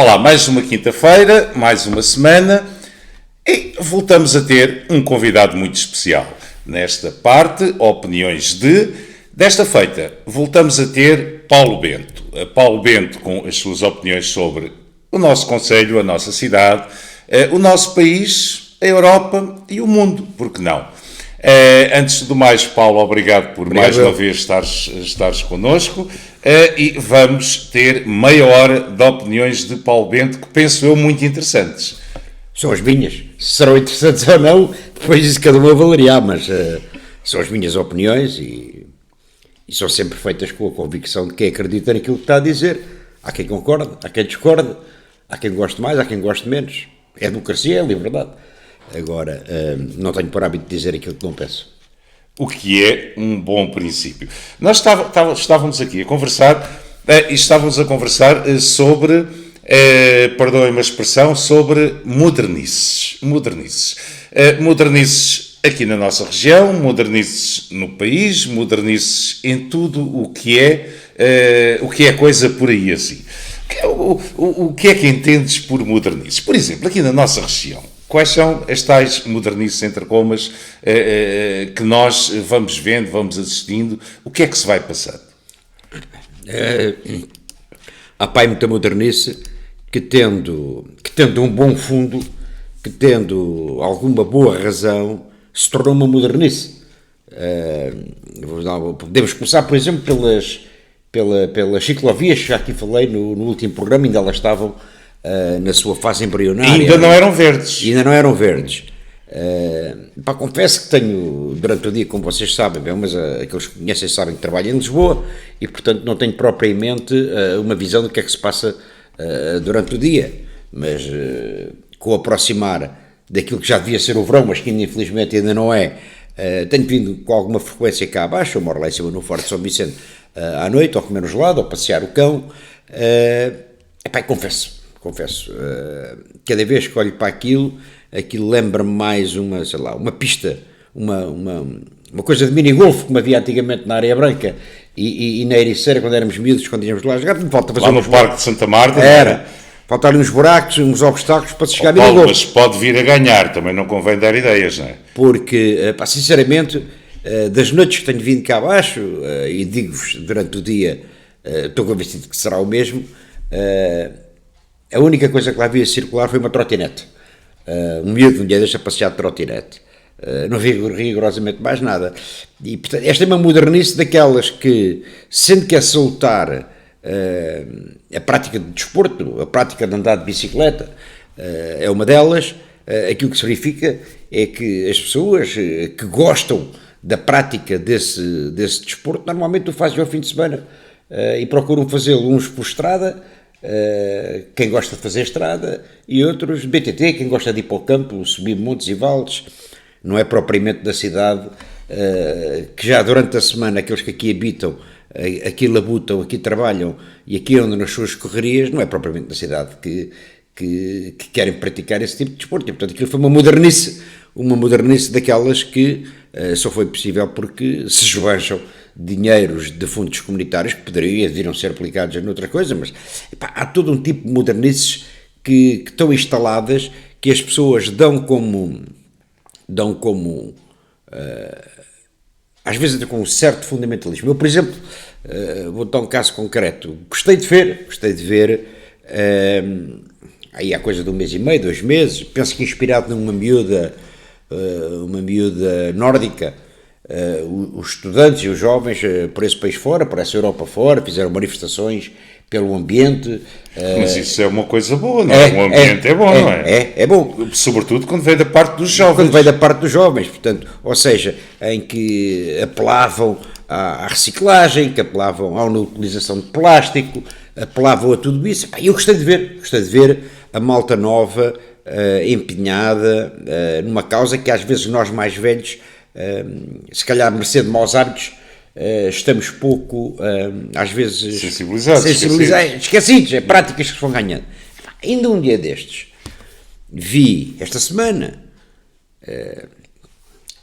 Olá, mais uma quinta-feira, mais uma semana e voltamos a ter um convidado muito especial. Nesta parte, opiniões desta feita, voltamos a ter Paulo Bento. Paulo Bento com as suas opiniões sobre o nosso concelho, a nossa cidade, o nosso país, a Europa e o mundo, por que não? Antes do mais, Paulo, obrigado por mais uma vez estares connosco e vamos ter meia hora de opiniões de Paulo Bento que penso eu muito interessantes. São as minhas. Se serão interessantes ou não, depois isso cada um avaliará, mas são as minhas opiniões e são sempre feitas com a convicção de quem acredita naquilo que está a dizer. Há quem concorde, há quem discorde, há quem goste mais, há quem goste menos. É democracia, é liberdade. Agora, não tenho por hábito de dizer aquilo que não penso. O que é um bom princípio. Nós estávamos aqui a conversar e estávamos a conversar sobre, perdoem-me a expressão, sobre modernices. Modernices aqui na nossa região, modernices no país, modernices em tudo o que é coisa por aí assim. O que é que entendes por modernices? Por exemplo, aqui na nossa região, quais são as tais modernices, entre comas, que nós vamos vendo, vamos assistindo? O que é que se vai passando? Há pai muita modernice que tendo um bom fundo, que tendo alguma boa razão, se tornou uma modernice. Podemos começar, por exemplo, pelas ciclovias, já aqui falei no último programa, ainda elas estavam na sua fase embrionária. Ainda não eram verdes. Confesso que tenho, durante o dia, como vocês sabem, mas aqueles que conhecem sabem que trabalho em Lisboa e, portanto, não tenho propriamente uma visão do que é que se passa durante o dia. Mas com o aproximar daquilo que já devia ser o verão, mas que infelizmente ainda não é, tenho vindo com alguma frequência cá abaixo. Eu moro lá em cima no Forte de São Vicente à noite, ou comer um gelado, ou passear o cão. Confesso, cada vez que olho para aquilo lembra-me mais uma pista, uma coisa de mini-golf, como havia antigamente na Areia Branca e na Ericeira, quando éramos miúdos, quando íamos lá jogar. Lá no Parque de Santa Marta. Faltaram uns buracos, uns obstáculos para se chegar a mini-golf. Mas pode vir a ganhar, também não convém dar ideias, não é? Porque, sinceramente, das noites que tenho vindo cá abaixo, e digo-vos durante o dia, estou convencido que será o mesmo, a única coisa que lá havia circular foi uma trotinete. Um miúdo um dia deixa passear de trotinete. Não havia rigorosamente mais nada. E, portanto, esta é uma modernice daquelas que, sendo que é salutar a prática de desporto, a prática de andar de bicicleta, é uma delas, aquilo que se verifica é que as pessoas que gostam da prática desse desporto, normalmente o fazem ao fim de semana e procuram fazê-lo uns por estrada, quem gosta de fazer estrada, e outros BTT, quem gosta de ir para o campo, subir montes e vales, não é propriamente da cidade, que já durante a semana aqueles que aqui habitam, aqui labutam, aqui trabalham e aqui andam nas suas correrias, não é propriamente da cidade que querem praticar esse tipo de desporto. E, portanto, aquilo foi uma modernice daquelas que só foi possível porque se esbanjam dinheiros de fundos comunitários que poderiam e deveriam ser aplicados noutra coisa, mas há todo um tipo de modernices que estão instaladas, que as pessoas dão como às vezes até com um certo fundamentalismo. Eu, por exemplo, vou dar um caso concreto, gostei de ver aí há coisa de um mês e meio, 2 meses, penso que inspirado numa miúda nórdica, os estudantes e os jovens por esse país fora, por essa Europa fora, fizeram manifestações pelo ambiente. Mas isso é uma coisa boa, não é? O ambiente é bom, não é? É bom. Sobretudo quando vem da parte dos jovens. Portanto, ou seja, em que apelavam à reciclagem, que apelavam à não utilização de plástico, apelavam a tudo isso. Eu gostei de ver a malta nova empenhada numa causa que às vezes nós mais velhos, se calhar mercê de maus hábitos, estamos pouco, às vezes, sensibilizados, esquecidos, é práticas que se vão ganhando. Ainda um dia destes, vi, esta semana,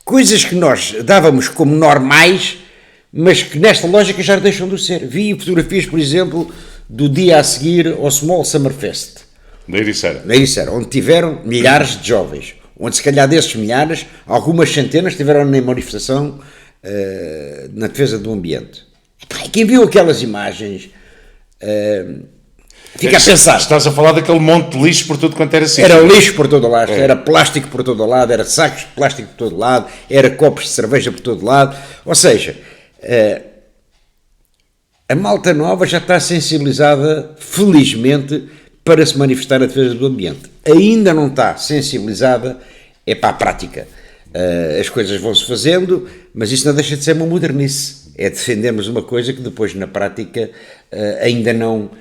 coisas que nós dávamos como normais, mas que nesta lógica já deixam de ser. Vi fotografias, por exemplo, do dia a seguir ao Small Summer Fest. Na Ericeira. Na Ericeira, onde tiveram milhares de jovens, onde se calhar desses milhares, algumas centenas tiveram na manifestação na defesa do ambiente. E quem viu aquelas imagens fica a pensar. Estás a falar daquele monte de lixo por tudo quanto era assim. Era lixo por todo lado, era plástico por todo lado, era sacos de plástico por todo lado, era copos de cerveja por todo lado. Ou seja, a malta nova já está sensibilizada, felizmente, para se manifestar a defesa do ambiente. Ainda não está sensibilizada para a prática. As coisas vão-se fazendo, mas isso não deixa de ser uma modernice. É defendermos uma coisa que depois, na prática, ainda não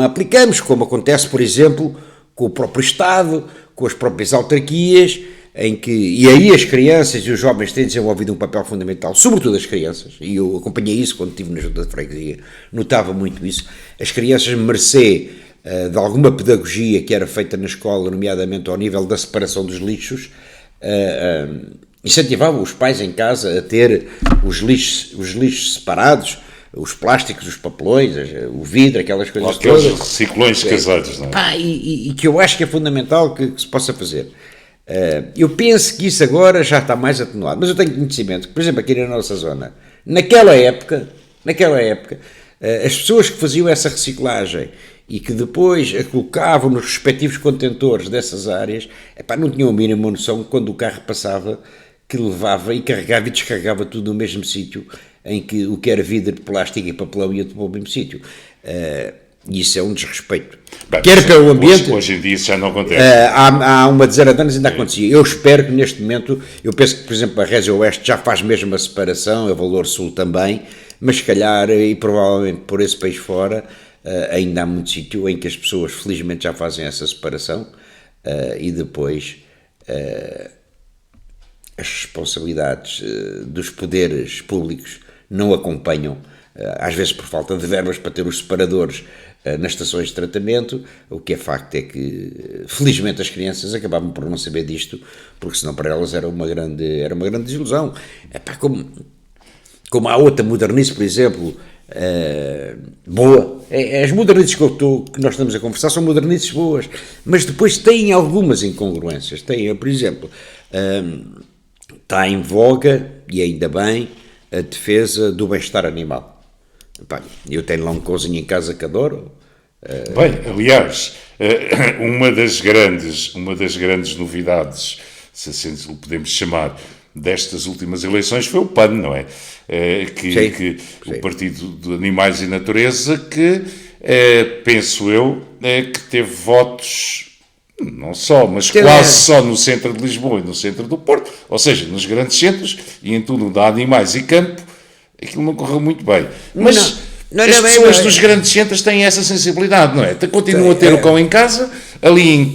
a aplicamos, como acontece, por exemplo, com o próprio Estado, com as próprias autarquias, e aí as crianças e os jovens têm desenvolvido um papel fundamental, sobretudo as crianças, e eu acompanhei isso quando estive na Junta de Freguesia, notava muito isso. As crianças, mercê de alguma pedagogia que era feita na escola, nomeadamente ao nível da separação dos lixos, incentivavam os pais em casa a ter os lixos separados, os plásticos, os papelões, o vidro, aquelas coisas todas. Aqueles reciclões caseiros, não é? E que eu acho que é fundamental que se possa fazer. Eu penso que isso agora já está mais atenuado, mas eu tenho conhecimento que, por exemplo, aqui na nossa zona, naquela época, as pessoas que faziam essa reciclagem e que depois a colocavam nos respectivos contentores dessas áreas, não tinham a mínima noção que quando o carro passava, que levava e carregava e descarregava tudo no mesmo sítio, em que o que era vidro de plástico e papelão ia para o mesmo sítio. E isso é um desrespeito. Quer pelo ambiente... Hoje em dia isso já não acontece. Há uma dezena de anos ainda acontecia. Eu espero que neste momento, eu penso que, por exemplo, a Régia Oeste já faz mesmo a separação, a Valor Sul também, mas se calhar, e provavelmente por esse país fora, ainda há muito sítio em que as pessoas felizmente já fazem essa separação e depois as responsabilidades dos poderes públicos não acompanham, às vezes por falta de verbas para ter os separadores nas estações de tratamento. O que é facto é que felizmente as crianças acabavam por não saber disto, porque senão para elas era uma grande desilusão. Como há outra modernice, por exemplo, boa. As modernices que nós estamos a conversar são modernices boas, mas depois têm algumas incongruências. Por exemplo, está em voga, e ainda bem, a defesa do bem-estar animal. Eu tenho lá um cãozinho em casa que adoro. Bem, aliás, uma das grandes novidades, se assim o podemos chamar, destas últimas eleições foi o PAN, não é? Sim. O Partido de Animais e Natureza, que penso eu, que teve votos, não só, mas quase só no centro de Lisboa e no centro do Porto, ou seja, nos grandes centros, e em tudo onde há animais e campo, aquilo não correu muito bem. Mas as pessoas dos grandes centros têm essa sensibilidade, não é? Continuam a ter o cão em casa, ali em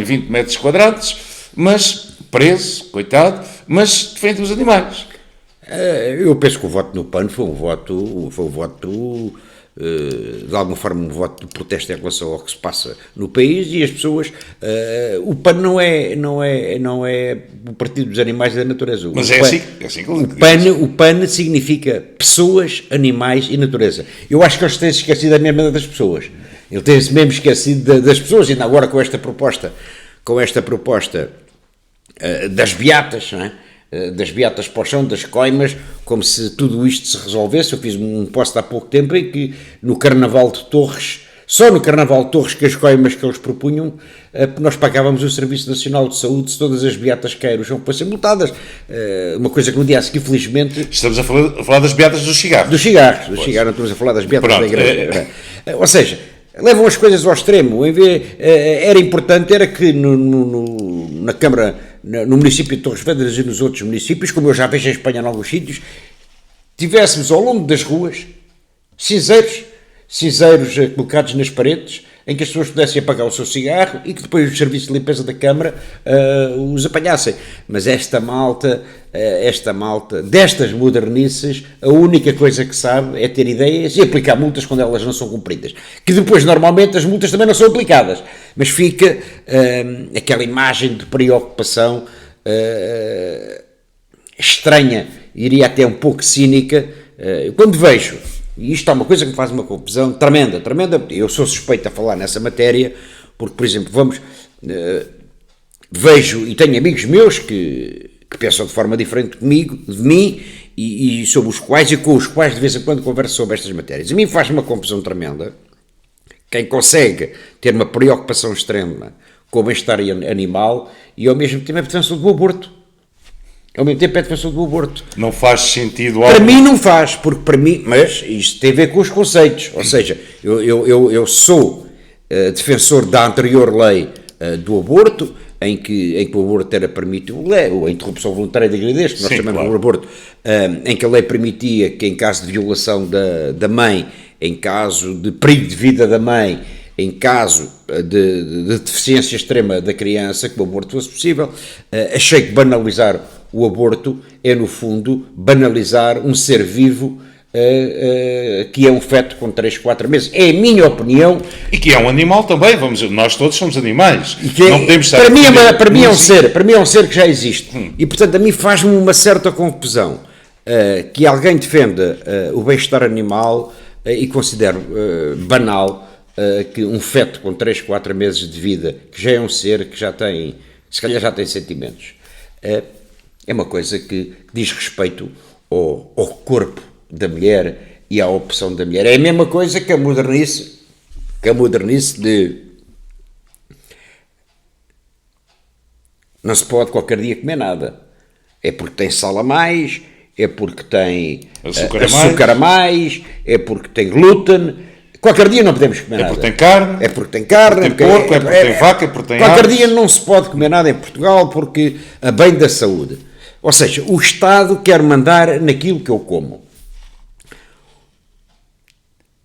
20 metros quadrados, mas preso, coitado, mas defende os animais. Eu penso que o voto no PAN foi um voto de alguma forma um voto de protesto em relação ao que se passa no país, e as pessoas, o PAN não é o Partido dos Animais e da Natureza. Mas é assim que o PAN significa pessoas, animais e natureza. Eu acho que eles têm esquecido a mesma das pessoas. Ele tem-se mesmo esquecido das pessoas, e ainda agora com esta proposta das beatas, não é? Das beatas para o chão, das coimas, como se tudo isto se resolvesse. Eu fiz um post há pouco tempo em que no Carnaval de Torres, só no Carnaval de Torres, que as coimas que eles propunham, nós pagávamos o Serviço Nacional de Saúde se todas as beatas caíram fossem multadas. Uma coisa que no dia a seguir, felizmente... Estamos a falar das beatas dos cigarros. Dos cigarros, não estamos a falar das beatas da igreja. Ou seja, levam as coisas ao extremo. Era importante que na Câmara, no município de Torres Vedras e nos outros municípios, como eu já vejo em Espanha em alguns sítios, tivéssemos ao longo das ruas cinzeiros colocados nas paredes, em que as pessoas pudessem apagar o seu cigarro e que depois o serviço de limpeza da Câmara os apanhassem. Mas esta malta, destas modernices, a única coisa que sabe é ter ideias e aplicar multas quando elas não são cumpridas. Que depois, normalmente, as multas também não são aplicadas. Mas fica aquela imagem de preocupação estranha, iria até um pouco cínica, quando vejo E isto é uma coisa que me faz uma confusão tremenda, tremenda. Eu sou suspeito a falar nessa matéria, porque, por exemplo, vejo e tenho amigos meus que pensam de forma diferente de mim, e sobre os quais e com os quais de vez em quando converso sobre estas matérias. A mim faz uma confusão tremenda quem consegue ter uma preocupação extrema com o bem-estar animal e ao mesmo tempo é defensor do aborto. Ao mesmo tempo é defensor do aborto. Não faz sentido Para mim não faz, porque para mim, mas isto tem a ver com os conceitos, ou seja, eu sou defensor da anterior lei do aborto, em que o aborto era permitido, ou a interrupção voluntária da gravidez, que nós chamamos de aborto, em que a lei permitia que em caso de violação da mãe, em caso de perigo de vida da mãe, em caso de deficiência extrema da criança, que o aborto fosse possível. Achei que banalizar o aborto é, no fundo, banalizar um ser vivo que é um feto com 3, 4 meses. É a minha opinião. E que é um animal também, nós todos somos animais. Não podemos estar para mim é um ser que já existe. E, portanto, a mim faz-me uma certa confusão que alguém defenda o bem-estar animal e considero banal que um feto com 3, 4 meses de vida, que já é um ser que já tem, se calhar já tem sentimentos, é uma coisa que diz respeito ao corpo da mulher e à opção da mulher. É a mesma coisa que a modernice de não se pode qualquer dia comer nada. É porque tem sal a mais, é porque tem açúcar a mais, é porque tem glúten. Qualquer dia não podemos comer nada. É porque tem carne. É porque tem carne. É porque tem porco, é porque tem vaca, é porque tem qualquer aves. dia não se pode comer nada em Portugal porque a bem da saúde. Ou seja, o Estado quer mandar naquilo que eu como.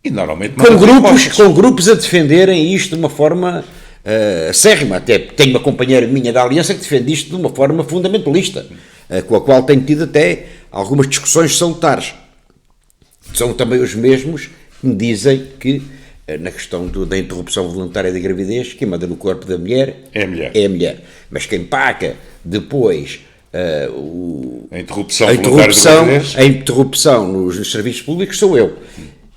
E normalmente com grupos a defenderem isto de uma forma acérrima. Até tenho uma companheira minha da Aliança que defende isto de uma forma fundamentalista, com a qual tenho tido até algumas discussões salutares. São também os mesmos que me dizem que, na questão da interrupção voluntária da gravidez, quem manda no corpo da mulher é a mulher. Mas quem paga depois a interrupção nos serviços públicos sou eu.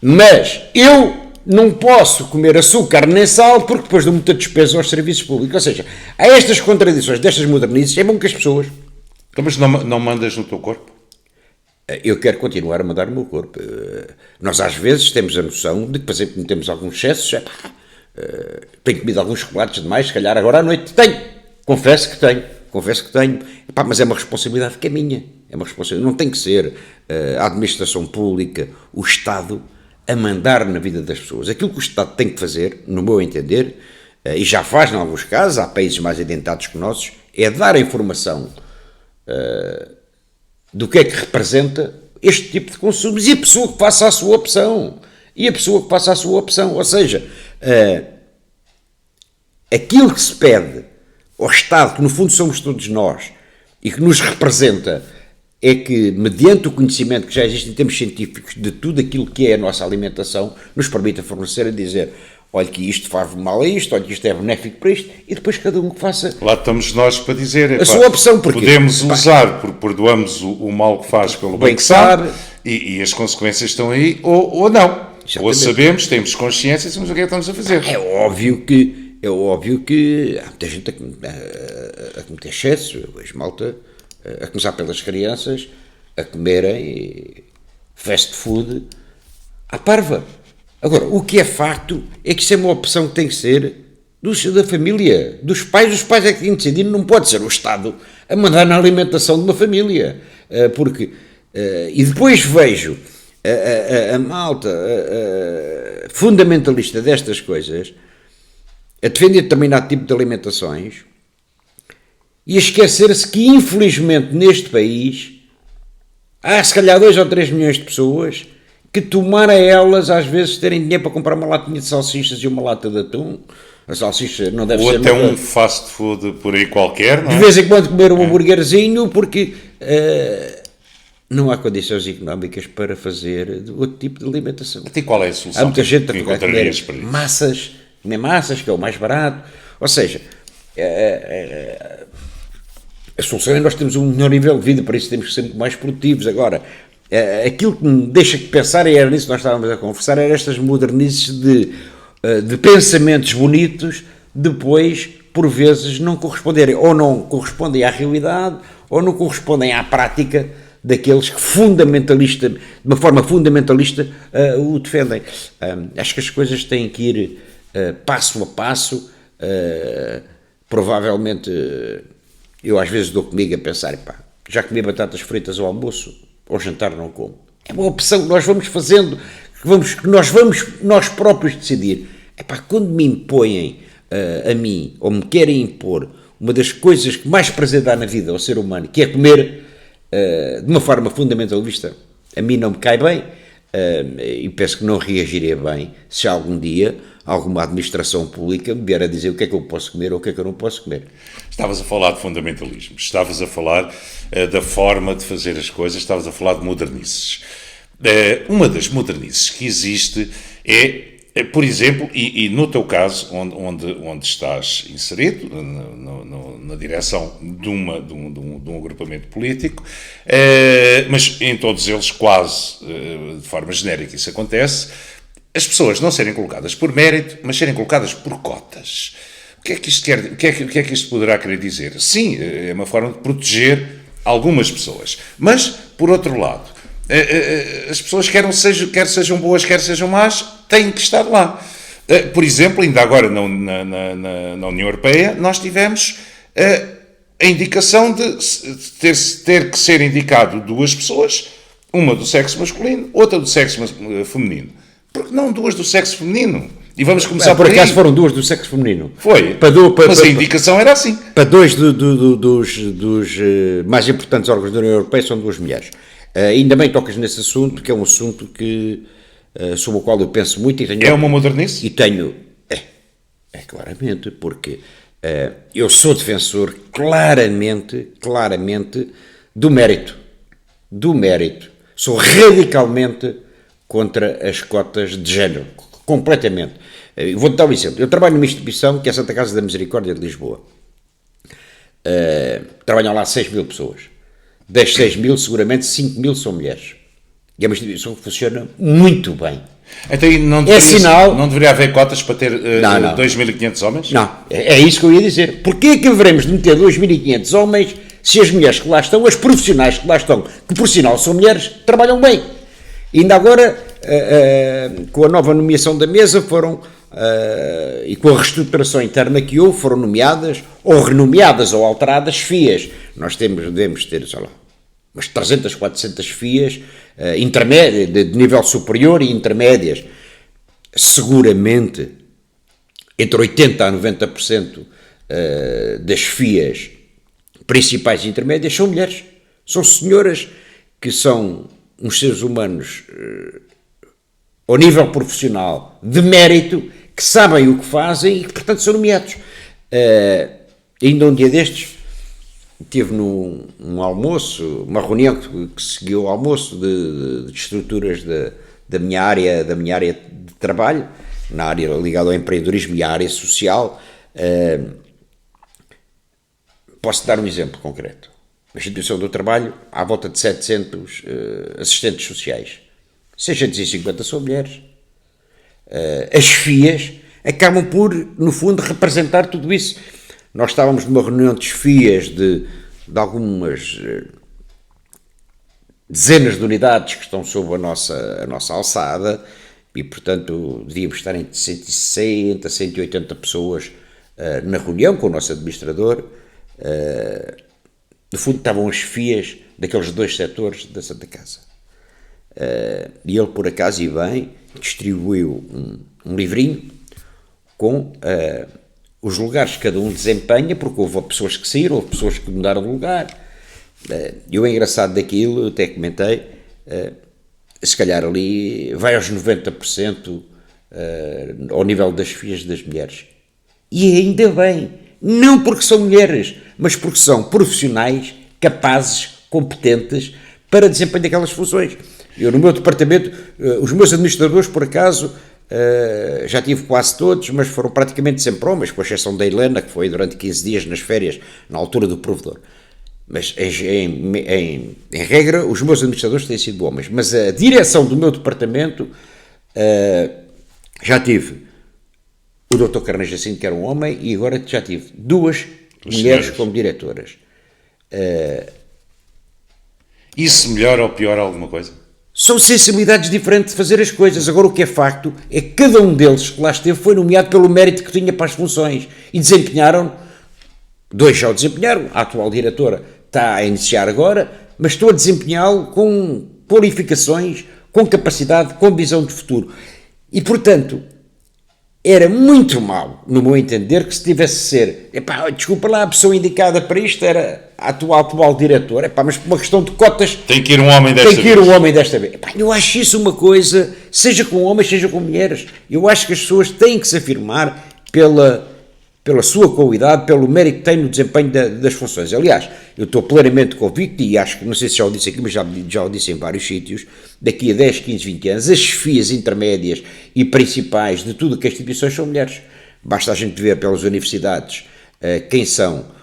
Mas eu não posso comer açúcar nem sal porque depois dou muita despesa aos serviços públicos. Ou seja, há estas contradições, destas modernices, é bom que as pessoas... Então, mas não mandas no teu corpo? Eu quero continuar a mandar no meu corpo. Nós às vezes temos a noção de que, por exemplo, cometemos alguns excessos. Tenho comido alguns chocolates demais, se calhar agora à noite. Confesso que tenho. Mas é uma responsabilidade que é minha. É uma responsabilidade. Não tem que ser a administração pública, o Estado, a mandar na vida das pessoas. Aquilo que o Estado tem que fazer, no meu entender, e já faz em alguns casos, há países mais adiantados que nossos, é dar a informação do que é que representa este tipo de consumos e a pessoa que faça a sua opção. Ou seja, aquilo que se pede ao Estado, que no fundo somos todos nós, e que nos representa, é que, mediante o conhecimento que já existe em termos científicos de tudo aquilo que é a nossa alimentação, nos permita fornecer a dizer, olha que isto faz mal a isto, olha que isto é benéfico para isto, e depois cada um que faça... Lá estamos nós para dizer... a sua opção, porque... Podemos usar, porque perdoamos o mal que faz pelo bem que sabe, e as consequências estão aí, ou não. Exatamente. Ou sabemos, temos consciência e sabemos o que é que estamos a fazer. É óbvio que há muita gente a cometer excesso, a malta, a começar pelas crianças, a comerem fast food à parva. Agora, o que é facto é que isso é uma opção que tem que ser da família, dos pais. Os pais é que têm de decidir, não pode ser o Estado a mandar na alimentação de uma família. E depois vejo a malta fundamentalista destas coisas a defender determinado tipo de alimentações e a esquecer-se que, infelizmente, neste país há se calhar 2 ou 3 milhões de pessoas que tomara elas, às vezes, terem dinheiro para comprar uma latinha de salsichas e uma lata de atum. A salsicha não deve ou ser... Ou até um fast food por aí qualquer, não é? De vez em quando comer um hambúrguerzinho, porque não há condições económicas para fazer outro tipo de alimentação. Até qual é a solução? Há muita gente a comer massas, que é o mais barato. Ou seja, a solução é nós termos um melhor nível de vida, para isso temos que ser muito mais produtivos. Agora, aquilo que me deixa de pensar, e era nisso que nós estávamos a conversar, eram estas modernices de pensamentos bonitos, depois, por vezes, não corresponderem, ou não correspondem à realidade, ou não correspondem à prática daqueles que de uma forma fundamentalista, o defendem. Acho que as coisas têm que ir passo a passo. Provavelmente, eu às vezes dou comigo a pensar, pá, já comi batatas fritas ao almoço, ao jantar não como. É uma opção que nós vamos fazendo, que nós vamos nós próprios decidir. Epá, quando me impõem a mim, ou me querem impor, uma das coisas que mais prazer dá na vida ao ser humano, que é comer, de uma forma fundamentalista, a mim não me cai bem, e penso que não reagiria bem se algum dia alguma administração pública me vier a dizer o que é que eu posso comer ou o que é que eu não posso comer. Estavas a falar de fundamentalismo, estavas a falar da forma de fazer as coisas, estavas a falar de modernices. Uma das modernices que existe por exemplo, e no teu caso, onde estás inserido, na direção de um agrupamento político, mas em todos eles quase de forma genérica isso acontece, as pessoas não serem colocadas por mérito, mas serem colocadas por cotas. O que é que isto quer, o que é que isto poderá querer dizer? Sim, é uma forma de proteger algumas pessoas, mas, por outro lado, as pessoas, quer sejam boas, quer sejam más, têm que estar lá. Por exemplo, ainda agora na União Europeia, nós tivemos a indicação de ter que ser indicado duas pessoas, uma do sexo masculino, outra do sexo feminino. Porque não duas do sexo feminino? E vamos começar por acaso foram duas do sexo feminino. Foi, mas a indicação era assim. Para dois dos mais importantes órgãos da União Europeia são duas mulheres. Ainda bem tocas nesse assunto, que é um assunto sobre o qual eu penso muito. É uma modernice? E tenho... É claramente, porque eu sou defensor claramente do mérito. Do mérito. Sou radicalmente contra as cotas de género. Completamente. Vou-te dar um exemplo. Eu trabalho numa instituição que é a Santa Casa da Misericórdia de Lisboa. Trabalham lá 6 mil pessoas. Das 6 mil, seguramente 5 mil são mulheres. E é uma instituição que funciona muito bem. Então não deveria haver cotas para ter 2.500 homens? Não, é isso que eu ia dizer. Porquê é que haveremos de meter 2.500 homens se as mulheres que lá estão, as profissionais que lá estão, que por sinal são mulheres, trabalham bem? E ainda agora, com a nova nomeação da mesa, e com a reestruturação interna que houve, foram nomeadas, ou renomeadas, ou alteradas, FIAs. Nós devemos ter, sei lá, umas 300, 400 FIAs, de nível superior e intermédias. Seguramente, entre 80% a 90% das FIAs principais e intermédias são mulheres. São senhoras que são uns seres humanos ao nível profissional, de mérito, que sabem o que fazem e que, portanto, são nomeados. Ainda um dia destes, tive num almoço, uma reunião que seguiu ao almoço de estruturas da minha área de trabalho, na área ligada ao empreendedorismo e à área social. Posso dar um exemplo concreto. A instituição do trabalho, à volta de 700 assistentes sociais. 650 são mulheres. As FIAs acabam por, no fundo, representar tudo isso. Nós estávamos numa reunião de FIAs de algumas dezenas de unidades que estão sob a nossa alçada e, portanto, devíamos estar entre 160, 180 pessoas na reunião com o nosso administrador. No fundo, estavam as FIAs daqueles dois setores da Santa Casa. E ele, por acaso, e bem, distribuiu um livrinho com os lugares que cada um desempenha, porque houve pessoas que saíram, houve pessoas que mudaram de lugar. E o engraçado daquilo, até comentei, se calhar ali vai aos 90% ao nível das FIAs das mulheres. E ainda bem, não porque são mulheres, mas porque são profissionais, capazes, competentes para desempenhar aquelas funções. Eu, no meu departamento, os meus administradores, por acaso, já tive quase todos, mas foram praticamente sempre homens, com exceção da Helena, que foi durante 15 dias nas férias, na altura do provedor. Mas, em regra, os meus administradores têm sido homens. Mas a direção do meu departamento, já tive o Dr. Carneiro Jacinto, que era um homem, e agora já tive duas mulheres como diretoras. Isso melhora ou piora alguma coisa? São sensibilidades diferentes de fazer as coisas. Agora, o que é facto é que cada um deles que lá esteve foi nomeado pelo mérito que tinha para as funções. E desempenharam, dois já o desempenharam, a atual diretora está a iniciar agora, mas estou a desempenhá-lo com qualificações, com capacidade, com visão de futuro. E, portanto, era muito mau, no meu entender, que se tivesse de ser, desculpa lá, a pessoa indicada para isto era a atual diretora, mas por uma questão de cotas... Tem que ir um homem desta vez. Eu acho isso uma coisa, seja com homens, seja com mulheres. Eu acho que as pessoas têm que se afirmar pela sua qualidade, pelo mérito que têm no desempenho das funções. Aliás, eu estou plenamente convicto, e acho que, não sei se já o disse aqui, mas já o disse em vários sítios, daqui a 10, 15, 20 anos, as chefias intermédias e principais de tudo que as instituições são mulheres. Basta a gente ver pelas universidades quem são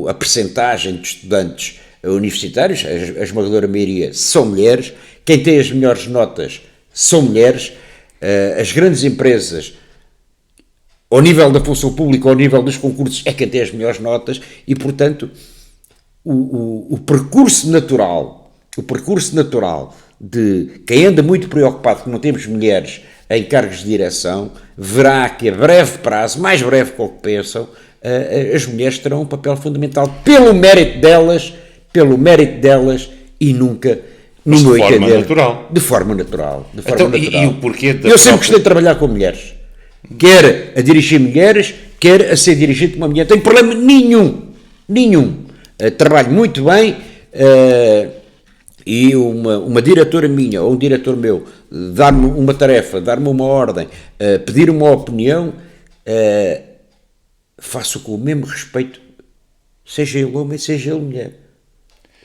a percentagem de estudantes universitários, a esmagadora maioria são mulheres, quem tem as melhores notas são mulheres, as grandes empresas, ao nível da função pública, ao nível dos concursos, é quem tem as melhores notas e, portanto, o percurso natural de quem anda muito preocupado que não temos mulheres em cargos de direção, verá que a breve prazo, mais breve que o que pensam, as mulheres terão um papel fundamental pelo mérito delas e nunca, no meu entender, de forma natural. E o porquê da Eu sempre gostei de trabalhar com mulheres. Quer a dirigir mulheres, quer a ser dirigido por uma mulher. Não tem problema nenhum. Trabalho muito bem e uma diretora minha ou um diretor meu dar-me uma tarefa, dar-me uma ordem, pedir uma opinião, faço com o mesmo respeito, seja ele homem, seja ele mulher.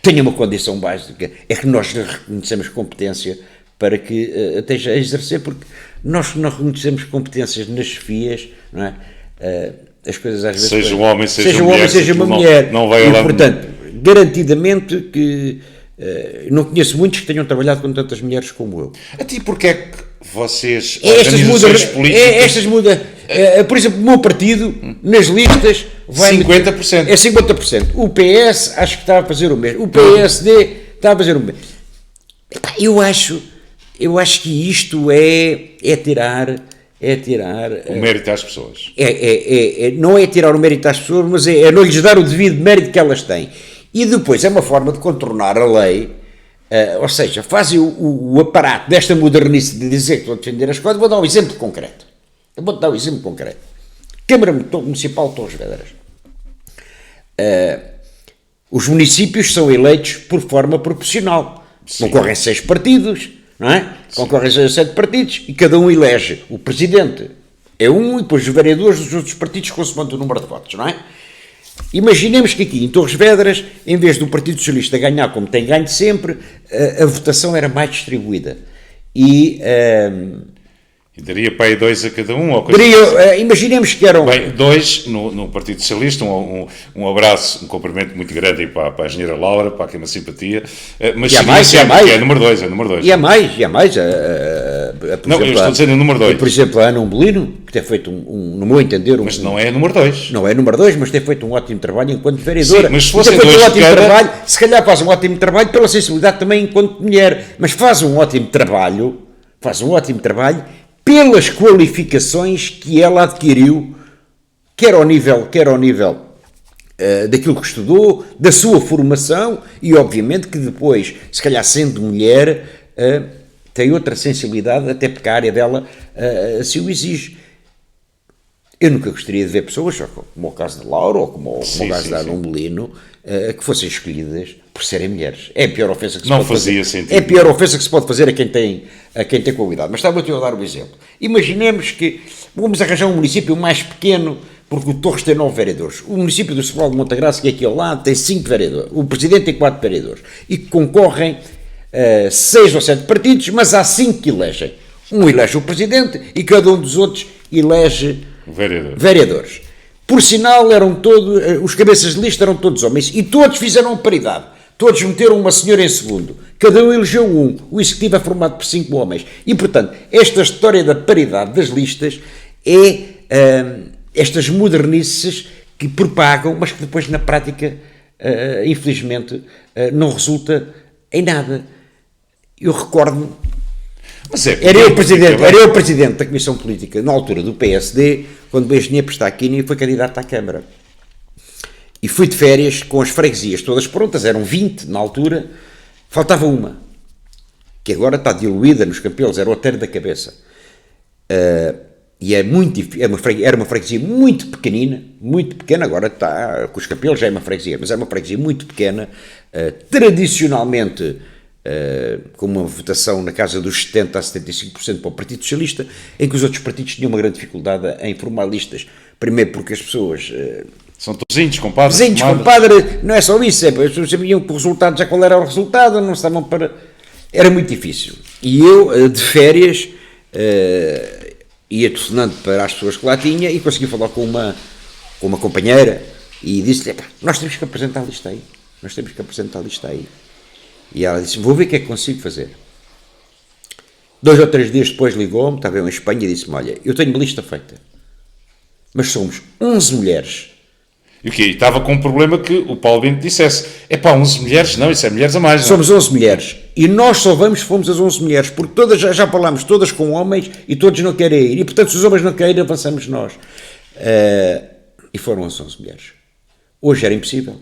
Tenho uma condição básica, é que nós reconhecemos competência para que esteja a exercer, porque nós reconhecemos competências nas chefias, não é? As coisas às vezes... Seja um homem, seja uma mulher. Não vai e, portanto, garantidamente que não conheço muitos que tenham trabalhado com tantas mulheres como eu. Até porque é que vocês... Estas mudam. Por exemplo, o meu partido, nas listas... vai 50%. É 50%. O PS acho que está a fazer o mesmo. O PSD está a fazer o mesmo. Eu acho que isto é tirar o mérito às pessoas. Não é tirar o mérito às pessoas, mas é não lhes dar o devido mérito que elas têm. E depois é uma forma de contornar a lei, ou seja, fazem o aparato desta modernice de dizer que vão defender as coisas. Vou dar um exemplo concreto. Câmara Municipal de Torres Vedras. Os municípios são eleitos por forma proporcional. Sim. Concorrem 6 partidos, não é? Sim. Concorrem 7 partidos e cada um elege o presidente. É um e depois os vereadores dos outros partidos consoante o número de votos, não é? Imaginemos que aqui em Torres Vedras, em vez do Partido Socialista ganhar como tem ganho sempre, a votação era mais distribuída. E daria para aí 2 a cada um? Ou imaginemos que eram... Bem, 2 no Partido Socialista, um abraço, um cumprimento muito grande aí para a engenheira Laura, para quem me simpatia. Mas e há mais. É número 2. E há mais. Não, eu estou dizendo o número 2. Por exemplo, a Ana Umbelino, que tem feito no meu entender... Mas não é número 2. Não é número 2, mas tem feito um ótimo trabalho enquanto vereadora. Sim, mas se fossem 2 de cada... trabalho, se calhar faz um ótimo trabalho pela sensibilidade também enquanto mulher, mas faz um ótimo trabalho pelas qualificações que ela adquiriu, quer ao nível daquilo que estudou, da sua formação, e obviamente que depois, se calhar sendo mulher, tem outra sensibilidade, até porque a área dela assim o exige. Eu nunca gostaria de ver pessoas, como o caso de Laura, ou como o caso da Ana Umbelino, que fossem escolhidas por serem mulheres. É a pior ofensa que se pode fazer. Sentido. É a pior ofensa que se pode fazer a quem tem qualidade. Mas estava-te a dar um exemplo. Imaginemos que vamos arranjar um município mais pequeno, porque o Torres tem 9 vereadores. O município do Sobral de Montagraça, que é aqui ao lado, tem 5 vereadores. O presidente tem 4 vereadores. E que concorrem 6 ou 7 partidos, mas há 5 que elegem. Um elege o presidente e cada um dos outros elege vereadores. Por sinal, os cabeças de lista eram todos homens e todos fizeram a paridade. Todos meteram uma senhora em segundo. Cada um elegeu um. O executivo é formado por 5 homens. E, portanto, esta história da paridade das listas é estas modernices que propagam, mas que depois, na prática, infelizmente, não resulta em nada. Eu recordo-me. Era eu o presidente da Comissão Política, na altura do PSD, quando o engenheiro Pestaquini foi candidato à Câmara. E fui de férias com as freguesias todas prontas, eram 20 na altura, faltava uma, que agora está diluída nos capelos, era o Oteiro da Cabeça. E era uma freguesia muito pequena, agora está com os capelos, já é uma freguesia, mas é uma freguesia muito pequena, tradicionalmente com uma votação na casa dos 70% a 75% para o Partido Socialista, em que os outros partidos tinham uma grande dificuldade em formar listas. Primeiro porque as pessoas... São todos índios, compadre. Vizinhos, compadre, não é só isso, as pessoas sabiam que o resultado, já qual era o resultado, não estavam para... Era muito difícil. E eu, de férias, ia telefonando para as pessoas que lá tinha e consegui falar com uma companheira e disse-lhe, nós temos que apresentar a lista aí. E ela disse, vou ver o que é que consigo fazer. 2 ou 3 dias depois ligou-me, estava eu em Espanha e disse-me, olha, eu tenho uma lista feita, mas somos 11 mulheres. E o quê? Estava com um problema que o Paulo Bento dissesse, 11 mulheres? Não, isso é mulheres a mais. Não? Somos 11 mulheres. E nós só fomos as 11 mulheres, porque todas, já falámos todas com homens e todos não querem ir. E, portanto, se os homens não querem ir, avançamos nós. E foram as 11 mulheres. Hoje era impossível.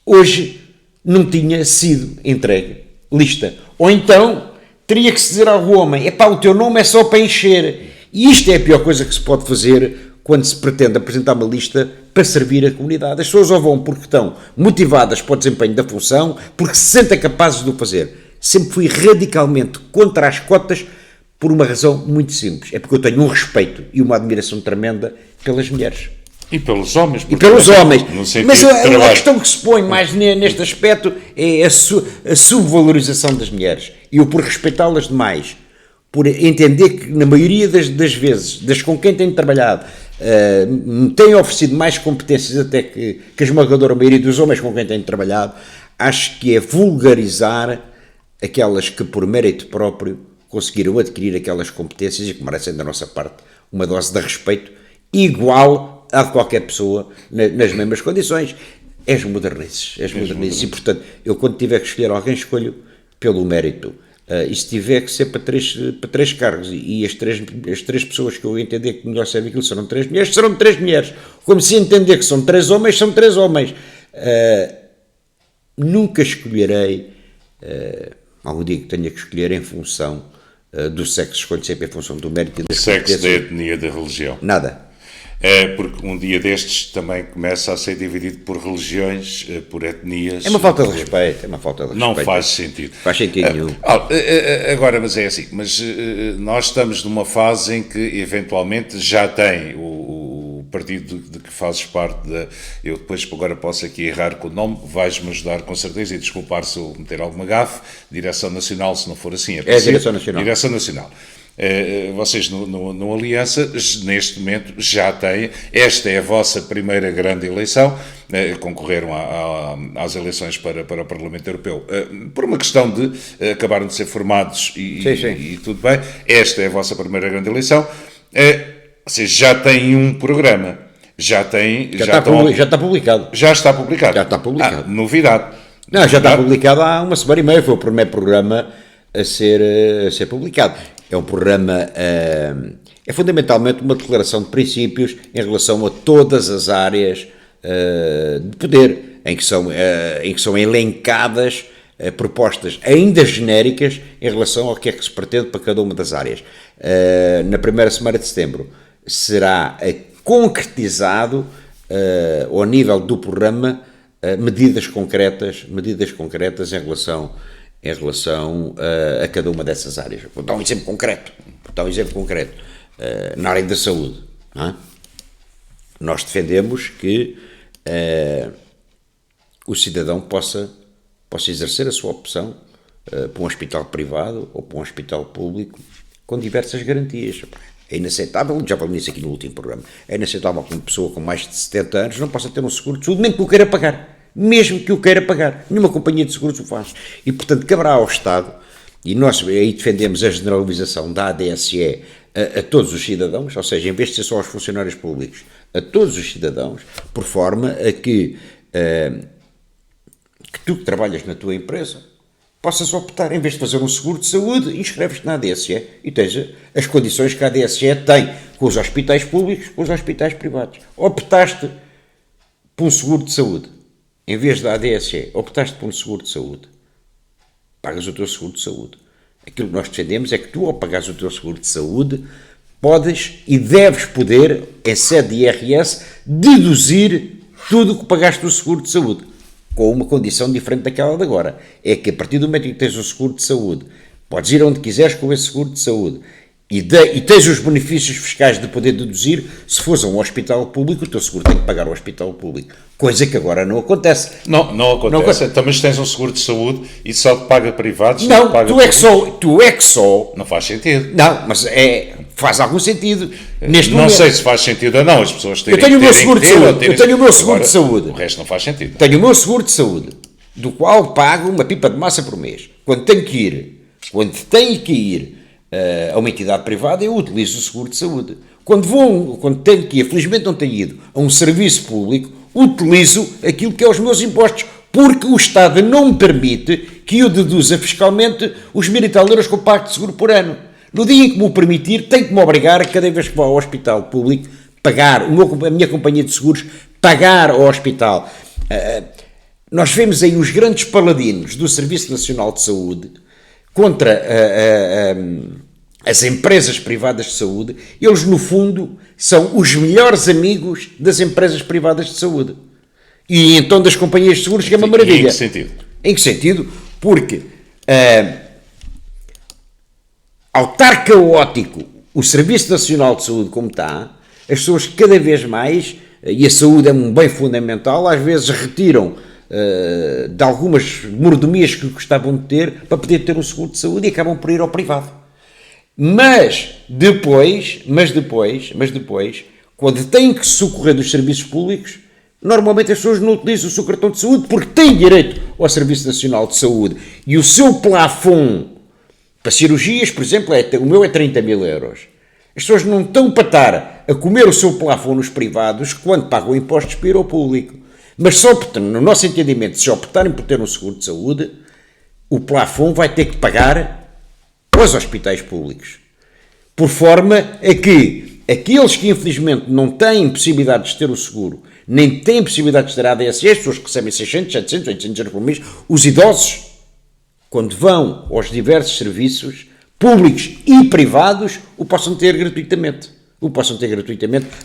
Hoje não tinha sido entregue lista. Ou então, teria que se dizer ao homem, o teu nome é só para encher. E isto é a pior coisa que se pode fazer quando se pretende apresentar uma lista para servir a comunidade. As pessoas ou vão porque estão motivadas para o desempenho da função, porque se sentem capazes de o fazer. Sempre fui radicalmente contra as cotas por uma razão muito simples. É porque eu tenho um respeito e uma admiração tremenda pelas mulheres. E pelos homens. E pelos homens. Mas a questão que se põe mais neste aspecto é a subvalorização das mulheres. E eu, por respeitá-las demais, por entender que, na maioria das vezes, das com quem tenho trabalhado, me têm oferecido mais competências até que a esmagadora maioria dos homens com quem tenho trabalhado, acho que é vulgarizar aquelas que, por mérito próprio, conseguiram adquirir aquelas competências e que merecem da nossa parte uma dose de respeito igual à de qualquer pessoa nas mesmas condições. És modernices. E, portanto, eu quando tiver que escolher alguém, escolho pelo mérito. E se tiver que ser para três cargos e as três pessoas que eu entender que melhor servem aquilo serão 3 mulheres, serão 3 mulheres. Como se entender que são 3 homens, são 3 homens. Nunca escolherei, algum dia que tenha que escolher em função do sexo, escolho sempre em função do mérito e das competências. Sexo, da etnia, da religião. Nada. Porque um dia destes também começa a ser dividido por religiões, por etnias. É uma falta de respeito, Não faz sentido. Faz sentido nenhum. Agora, mas é assim, nós estamos numa fase em que eventualmente já tem o partido de que fazes parte, eu depois agora posso aqui errar com o nome, vais-me ajudar com certeza e desculpar se eu meter alguma gafe, Direção Nacional, se não for assim. É a Direção Nacional. Direção Nacional. Vocês no Aliança neste momento já têm, esta é a vossa primeira grande eleição, concorreram às eleições para o Parlamento Europeu por uma questão de acabaram de ser formados e tudo bem, esta é a vossa primeira grande eleição. Vocês já têm um programa, já está publicado. Já está publicado. Novidade. Não, já está publicado há 1 semana e meia, foi o primeiro programa a ser publicado. É um programa, é fundamentalmente uma declaração de princípios em relação a todas as áreas de poder, em que são elencadas propostas ainda genéricas em relação ao que é que se pretende para cada uma das áreas. Na primeira semana de setembro será concretizado ao nível do programa medidas concretas em relação a cada uma dessas áreas. Vou dar um exemplo concreto. Na área da saúde. Não é? Nós defendemos que o cidadão possa exercer a sua opção para um hospital privado ou para um hospital público com diversas garantias. É inaceitável, já falei nisso aqui no último programa, é inaceitável que uma pessoa com mais de 70 anos não possa ter um seguro de saúde, mesmo que o queira pagar. Mesmo que o queira pagar. Nenhuma companhia de seguros o faz. E, portanto, caberá ao Estado, e nós aí defendemos a generalização da ADSE a todos os cidadãos, ou seja, em vez de ser só aos funcionários públicos, a todos os cidadãos, por forma a que tu que trabalhas na tua empresa possas optar, em vez de fazer um seguro de saúde, inscreves-te na ADSE e tens as condições que a ADSE tem com os hospitais públicos, com os hospitais privados. Optaste por um seguro de saúde, em vez da ADSE, optaste por um seguro de saúde, pagas o teu seguro de saúde. Aquilo que nós defendemos é que tu, ao pagares o teu seguro de saúde, podes e deves poder, em sede de IRS, deduzir tudo o que pagaste do seguro de saúde, com uma condição diferente daquela de agora. É que a partir do momento em que tens o seguro de saúde, podes ir onde quiseres com esse seguro de saúde e tens os benefícios fiscais de poder deduzir. Se fores a um hospital público, o teu seguro tem que pagar ao hospital público. Coisa que agora não acontece. Não acontece. Então, mas tens um seguro de saúde e só te paga privados? Não, paga tu é que só... Não faz sentido. Não, mas faz algum sentido. Neste não momento, sei se faz sentido ou não. As pessoas têm eu tenho o meu seguro de saúde. Eu tenho o meu seguro de saúde. O resto não faz sentido. Tenho o meu seguro de saúde, do qual pago uma pipa de massa por mês. Quando tenho que ir a uma entidade privada, eu utilizo o seguro de saúde. Quando tenho que ir, felizmente não tenho ido, a um serviço público, utilizo aquilo que é os meus impostos, porque o Estado não me permite que eu deduza fiscalmente os 1.000 e tal euros que eu pago de seguro por ano. No dia em que me o permitir, tenho que me obrigar a cada vez que vou ao hospital público, pagar, a minha companhia de seguros, pagar ao hospital. Nós vemos aí os grandes paladinos do Serviço Nacional de Saúde contra as empresas privadas de saúde. Eles, no fundo, são os melhores amigos das empresas privadas de saúde. E então das companhias de seguros, que é uma maravilha. Em que sentido? Em que sentido? Porque, ao estar caótico o Serviço Nacional de Saúde como está, as pessoas cada vez mais, e a saúde é um bem fundamental, às vezes retiram de algumas mordomias que gostavam de ter para poder ter um seguro de saúde e acabam por ir ao privado. Mas depois, quando têm que se socorrer dos serviços públicos, normalmente as pessoas não utilizam o seu cartão de saúde porque têm direito ao Serviço Nacional de Saúde. E o seu plafond para cirurgias, por exemplo, o meu é 30.000 euros. As pessoas não estão para estar a comer o seu plafond nos privados quando pagam impostos para ir ao público. Mas só, no nosso entendimento, se optarem por ter um seguro de saúde, o plafond vai ter que pagar aos hospitais públicos. Por forma a que aqueles que infelizmente não têm possibilidade de ter o seguro, nem têm possibilidade de ter a ADSE, as pessoas que recebem 600, 700, 800 euros por mês, os idosos, quando vão aos diversos serviços públicos e privados, o possam ter gratuitamente.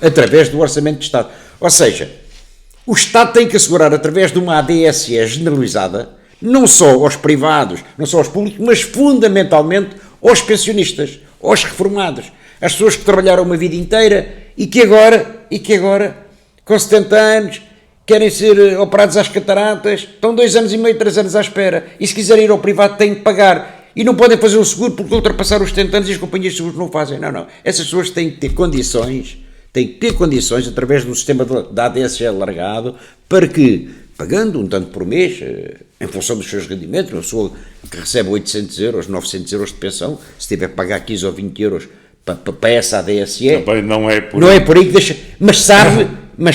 Através do Orçamento de Estado. Ou seja, o Estado tem que assegurar, através de uma ADSE generalizada, não só aos privados, não só aos públicos, mas fundamentalmente aos pensionistas, aos reformados, às pessoas que trabalharam uma vida inteira e que agora, com 70 anos, querem ser operados às cataratas, estão 2 anos e meio, 3 anos à espera, e se quiserem ir ao privado têm que pagar, e não podem fazer um seguro porque ultrapassaram os 70 anos e as companhias de seguros não fazem. Não. Essas pessoas têm que ter condições, através do sistema da ADSE alargado, para que, pagando um tanto por mês, em função dos seus rendimentos, uma pessoa que recebe 800 euros, 900 euros de pensão, se tiver que pagar 15 ou 20 euros para essa ADSE, também não é por aí que deixa, mas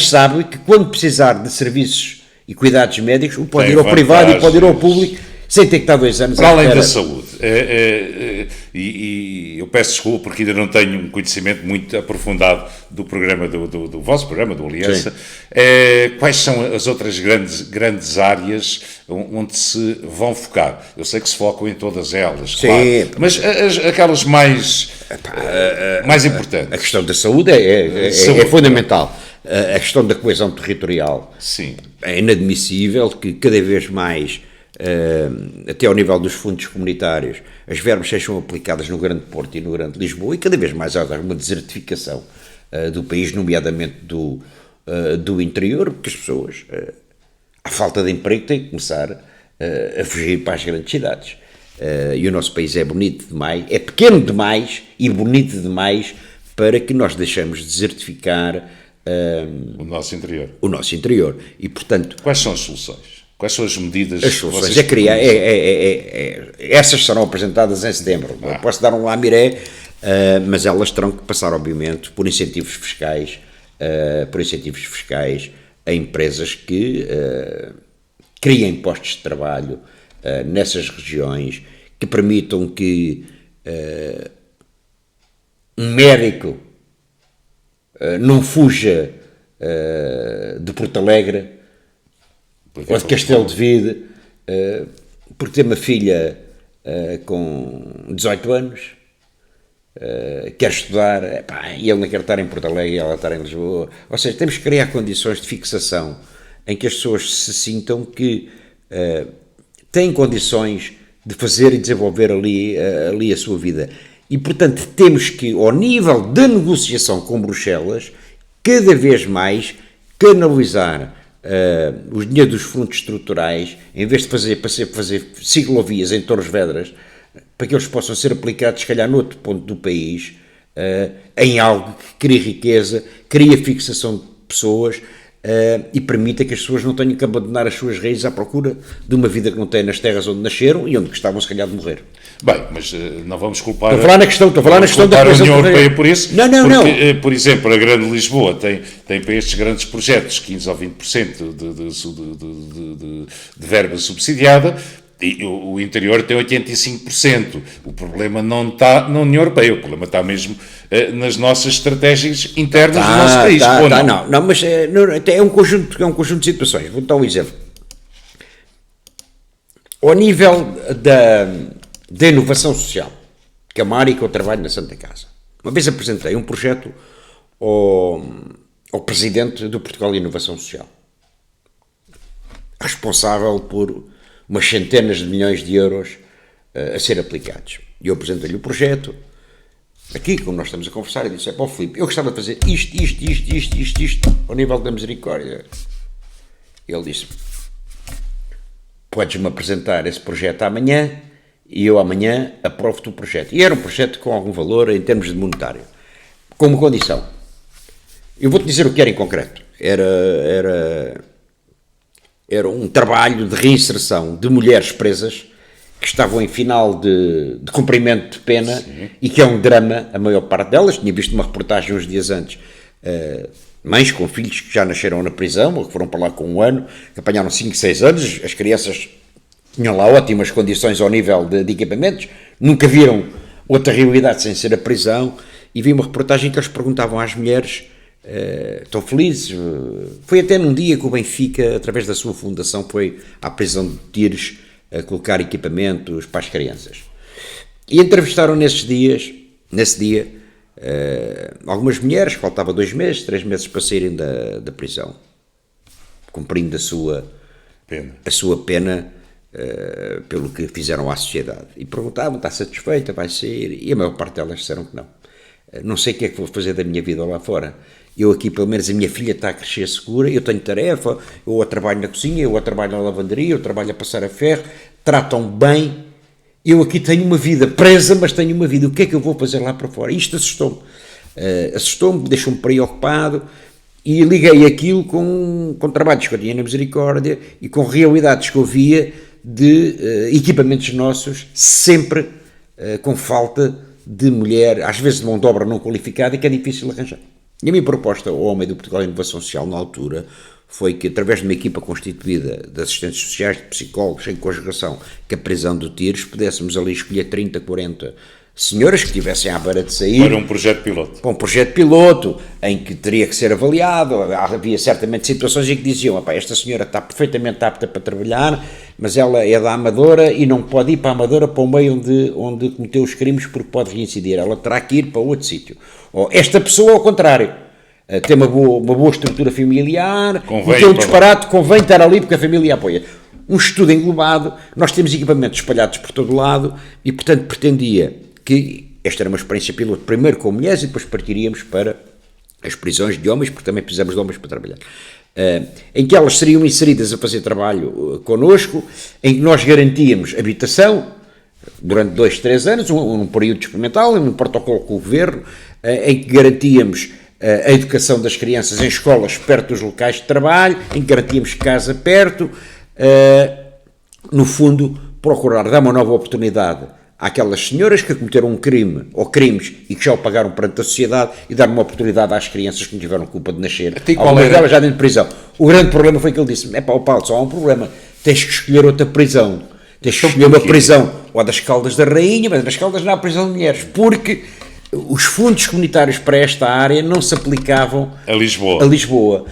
sabe que quando precisar de serviços e cuidados médicos, pode ir ao privado e pode ir ao público, sem ter que estar 2 anos para além da saúde. E eu peço desculpa porque ainda não tenho um conhecimento muito aprofundado do programa, do vosso programa, do Aliança. Quais são as outras grandes áreas onde se vão focar? Eu sei que se focam em todas elas, sim, claro, mas aquelas mais importantes. A questão da saúde é fundamental. A questão da coesão territorial. Sim. É inadmissível que cada vez mais, até ao nível dos fundos comunitários, as verbas sejam aplicadas no Grande Porto e no Grande Lisboa, e cada vez mais há uma desertificação do país, nomeadamente do interior, porque as pessoas, à falta de emprego, têm que começar a fugir para as grandes cidades. E o nosso país é bonito demais, é pequeno demais e bonito demais para que nós deixemos de desertificar o nosso interior. E, portanto... Quais são as soluções? Quais são as medidas? As soluções é criar... essas serão apresentadas em setembro. Posso dar um lamiré, mas elas terão que passar, obviamente, por incentivos fiscais a empresas que criem postos de trabalho nessas regiões, que permitam que um médico não fuja de Porto Alegre ou de Castelo de Vide porque tem uma filha com 18 anos, quer estudar, e ele não quer estar em Porto Alegre e ela estar em Lisboa. Ou seja, temos que criar condições de fixação em que as pessoas se sintam que têm condições de fazer e desenvolver ali a sua vida. E, portanto, temos que, ao nível da negociação com Bruxelas, cada vez mais canalizar os dinheiros dos fundos estruturais, em vez de fazer ciclovias em Torres Vedras, para que eles possam ser aplicados, se calhar, noutro ponto do país, em algo que crie riqueza, crie fixação de pessoas e permita que as pessoas não tenham que abandonar as suas raízes à procura de uma vida que não têm nas terras onde nasceram e onde gostavam, se calhar, de morrer. Bem, mas não vamos culpar... Estou a falar na questão da União Europeia por isso. Não. Por exemplo, a Grande Lisboa tem para estes grandes projetos 15% ou 20% de verba subsidiada, e o interior tem 85%. O problema não está na União Europeia, o problema está mesmo nas nossas estratégias internas do nosso país. Não, mas é um conjunto de situações. Vou dar um exemplo. Ao nível da inovação social, que é uma área que eu trabalho na Santa Casa. Uma vez apresentei um projeto ao presidente do Portugal de Inovação Social, responsável por umas centenas de milhões de euros a ser aplicados. E eu apresentei-lhe o projeto, aqui, como nós estamos a conversar, e disse: Filipe, eu gostava de fazer isto, ao nível da misericórdia. Ele disse: podes-me apresentar esse projeto amanhã, e eu amanhã aprovo-te o projeto. E era um projeto com algum valor em termos de monetário, com uma condição. Eu vou-te dizer o que era em concreto. Era um trabalho de reinserção de mulheres presas que estavam em final de cumprimento de pena. Sim. E que é um drama, a maior parte delas. Tinha visto uma reportagem uns dias antes, mães com filhos que já nasceram na prisão ou que foram para lá com 1 ano, que apanharam 5, 6 anos, as crianças tinham lá ótimas condições ao nível de equipamentos, nunca viram outra realidade sem ser a prisão, e vi uma reportagem que eles perguntavam às mulheres: estão felizes? Foi até num dia que o Benfica, através da sua fundação, foi à prisão de Tires a colocar equipamentos para as crianças. E entrevistaram nesse dia, algumas mulheres, que faltava 2 meses, 3 meses para saírem da prisão, cumprindo a sua pena pelo que fizeram à sociedade. E perguntavam: está satisfeita, vai sair? E a maior parte delas disseram que não. Não sei o que é que vou fazer da minha vida lá fora. Eu aqui, pelo menos, a minha filha está a crescer segura, eu tenho tarefa, eu trabalho na cozinha, eu trabalho na lavanderia, eu trabalho a passar a ferro, tratam bem. Eu aqui tenho uma vida presa, mas tenho uma vida. O que é que eu vou fazer lá para fora? Isto assustou-me, deixou-me preocupado, e liguei aquilo com trabalhos que eu tinha na Misericórdia e com realidades que eu via de equipamentos nossos, sempre com falta de mulher, às vezes de mão de obra não qualificada, e que é difícil arranjar. E a minha proposta ao homem do Portugal de Inovação Social, na altura, foi que, através de uma equipa constituída de assistentes sociais, de psicólogos, em conjugação com a prisão do Tires, pudéssemos ali escolher 30, 40 senhoras que estivessem à beira de sair. Para um projeto piloto. Para um projeto piloto, em que teria que ser avaliado. Havia certamente situações em que diziam: esta senhora está perfeitamente apta para trabalhar, mas ela é da Amadora e não pode ir para a Amadora, para o meio onde cometeu os crimes, porque pode reincidir. Ela terá que ir para outro sítio. Ou esta pessoa, ao contrário, tem uma boa estrutura familiar, cometeu um disparate, convém estar ali porque a família apoia. Um estudo englobado, nós temos equipamentos espalhados por todo o lado e, portanto, pretendia que esta era uma experiência piloto, primeiro com mulheres e depois partiríamos para as prisões de homens, porque também precisamos de homens para trabalhar, em que elas seriam inseridas a fazer trabalho connosco, em que nós garantíamos habitação, durante 2, 3 anos, um período experimental, um protocolo com o governo, em que garantíamos a educação das crianças em escolas perto dos locais de trabalho, em que garantíamos casa perto, no fundo, procurar dar uma nova oportunidade àquelas senhoras que cometeram um crime ou crimes e que já o pagaram perante a sociedade e dar uma oportunidade às crianças que não tiveram culpa de nascer. Algumas delas já dentro de prisão. O grande problema foi que ele disse: Paulo, só há um problema, tens que escolher outra prisão. Tens que escolher uma prisão ou das Caldas da Rainha, mas nas Caldas não há prisão de mulheres, porque os fundos comunitários para esta área não se aplicavam a Lisboa.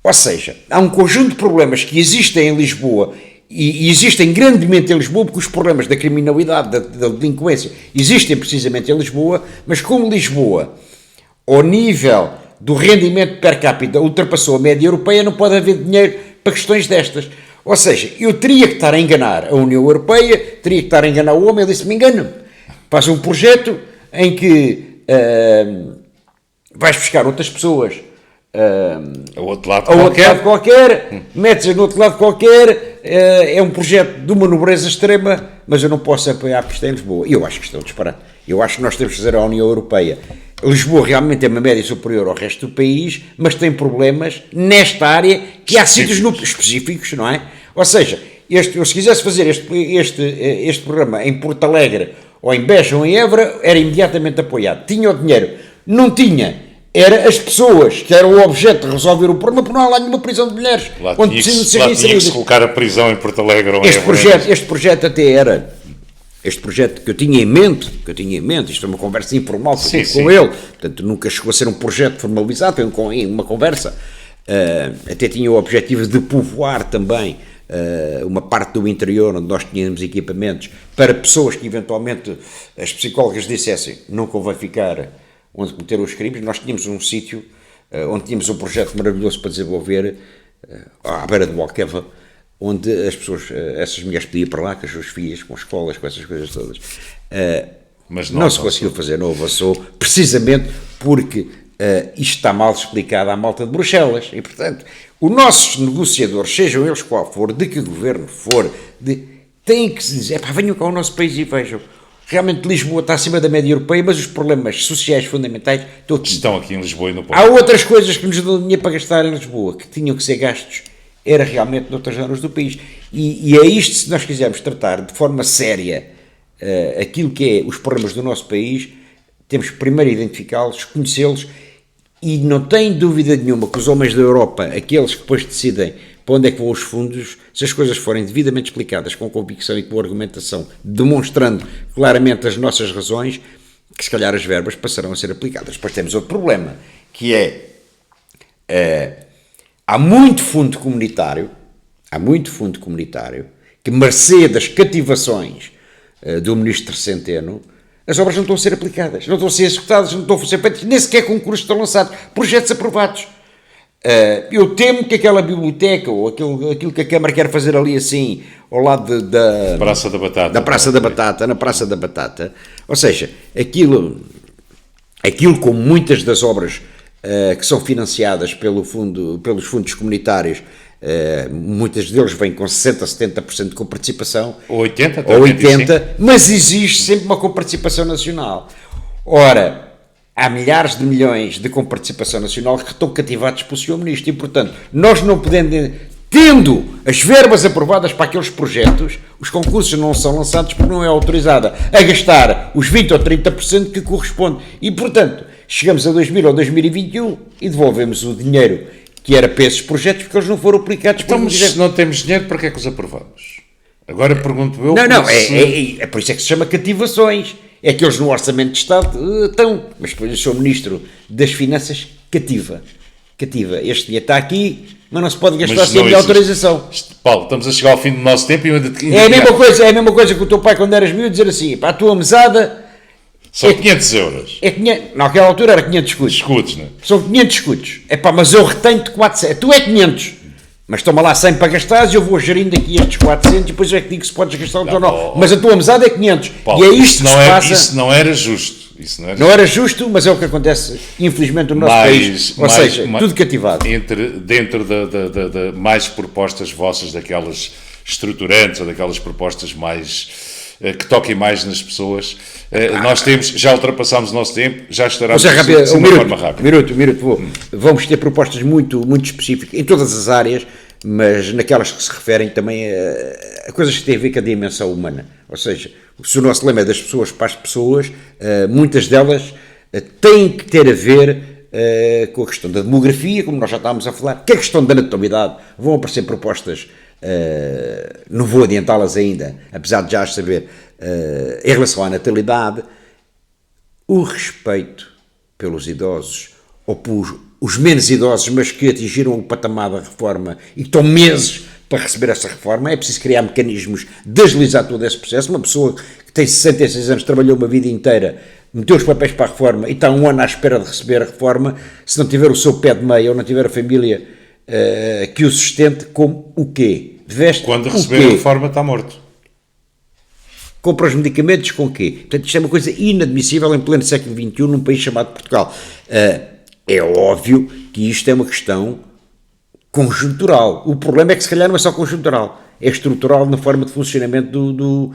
Ou seja, há um conjunto de problemas que existem em Lisboa e existem grandemente em Lisboa, porque os problemas da criminalidade, da delinquência, existem precisamente em Lisboa, mas como Lisboa, ao nível do rendimento per capita, ultrapassou a média europeia, não pode haver dinheiro para questões destas. Ou seja, eu teria que estar a enganar a União Europeia, teria que estar a enganar o homem. Ele disse: me engano, faz um projeto em que vais buscar outras pessoas ao outro lado qualquer, metes-as no outro lado qualquer, é um projeto de uma nobreza extrema, mas eu não posso apoiar porque está em Lisboa. E eu acho que estão a disparar. Eu acho que nós temos que fazer a União Europeia. Lisboa realmente é uma média superior ao resto do país, mas tem problemas nesta área que há sítios específicos, não é? Ou seja, eu se quisesse fazer este programa em Porto Alegre, ou em Beja, ou em Évora, era imediatamente apoiado. Tinha o dinheiro. Não tinha. Era as pessoas que eram o objeto de resolver o problema, porque não há lá nenhuma prisão de mulheres. Lá tinha que se colocar a prisão em Porto Alegre ou em Évora. Este projeto até era... Este projeto que eu tinha em mente, isto é uma conversa informal com ele, portanto nunca chegou a ser um projeto formalizado, foi uma conversa, até tinha o objetivo de povoar também uma parte do interior onde nós tínhamos equipamentos para pessoas que eventualmente as psicólogas dissessem não convém ficar onde cometeram os crimes. Nós tínhamos um sítio onde tínhamos um projeto maravilhoso para desenvolver à beira do Alqueva, onde as pessoas, essas mulheres podiam ir para lá com as suas filhas, com escolas, com essas coisas todas. Mas não se conseguiu fazer, não avançou, precisamente porque isto está mal explicado à malta de Bruxelas. E, portanto, os nossos negociadores, sejam eles qual for, de que governo for, têm que se dizer: venham cá ao nosso país e vejam. Realmente Lisboa está acima da média europeia, mas os problemas sociais fundamentais estão aqui em Lisboa e no Porto. Há outras coisas que nos dão dinheiro para gastar em Lisboa, que tinham que ser gastos era realmente noutras zonas do país. E é isto, se nós quisermos tratar de forma séria aquilo que é os problemas do nosso país, temos que primeiro identificá-los, conhecê-los, e não tem dúvida nenhuma que os homens da Europa, aqueles que depois decidem para onde é que vão os fundos, se as coisas forem devidamente explicadas com convicção e com argumentação, demonstrando claramente as nossas razões, que se calhar as verbas passarão a ser aplicadas. Depois temos outro problema, que é... Há muito fundo comunitário, que, mercê das cativações do ministro Centeno, as obras não estão a ser aplicadas, não estão a ser executadas, não estão a ser feitas, nem sequer concursos estão lançados, projetos aprovados. Eu temo que aquela biblioteca, ou aquilo que a Câmara quer fazer ali assim, ao lado da Praça da Batata, na Praça da Batata, ou seja, aquilo como muitas das obras que são financiadas pelos fundos comunitários, muitas deles vêm com 60%, 70% de coparticipação, ou 80%, mas existe sempre uma coparticipação nacional. Ora, há milhares de milhões de coparticipação nacional que estão cativados pelo Sr. Ministro, e portanto, nós não podemos, tendo as verbas aprovadas para aqueles projetos, os concursos não são lançados porque não é autorizada a gastar os 20% ou 30% que corresponde, e portanto, chegamos a 2000 ou 2021 e devolvemos o dinheiro que era para esses projetos porque eles não foram aplicados. Então, mas se não temos dinheiro, para que é que os aprovamos? Agora pergunto eu... É por isso é que se chama cativações. É que eles no Orçamento de Estado estão, mas depois o Sr. Ministro das Finanças cativa. Este dinheiro está aqui, mas não se pode gastar sem a autorização. Paulo, estamos a chegar ao fim do nosso tempo e é a mesma coisa que o teu pai, quando eras miúdo, dizer assim: para a tua mesada... São 500 euros. Naquela altura era 500 escudos. Escudos, não é? São 500 escudos. Mas eu retenho-te 400. Tu é 500. Mas toma lá 100 para gastar e eu vou gerindo aqui estes 400 e depois é que digo se podes gastar ou não. Mas a tua mesada é 500. Paulo, e é isto que se passa. Isso não era justo. Não era justo, mas é o que acontece, infelizmente, no nosso país. Ou seja, tudo cativado. Dentro de mais propostas vossas, daquelas estruturantes ou daquelas propostas mais que toquem mais nas pessoas. Nós já ultrapassámos o nosso tempo, já estará de uma forma rápida. Vamos ter propostas muito, muito específicas em todas as áreas, mas naquelas que se referem também a coisas que têm a ver com a dimensão humana. Ou seja, se o nosso lema é das pessoas para as pessoas, muitas delas têm que ter a ver com a questão da demografia, como nós já estávamos a falar, que a questão da natalidade. Vão aparecer propostas, não vou adiantá-las ainda, apesar de já as saber, em relação à natalidade, o respeito pelos idosos, ou por os menos idosos, mas que atingiram o patamar da reforma e que estão meses para receber essa reforma. É preciso criar mecanismos de agilizar todo esse processo. Uma pessoa que tem 66 anos, trabalhou uma vida inteira, meteu os papéis para a reforma e está um ano à espera de receber a reforma, se não tiver o seu pé de meia ou não tiver a família que o sustente, como o quê? Quando receber a reforma está morto. Compra os medicamentos com o quê? Portanto, isto é uma coisa inadmissível em pleno século XXI num país chamado Portugal. É óbvio que isto é uma questão conjuntural. O problema é que se calhar não é só conjuntural, é estrutural na forma de funcionamento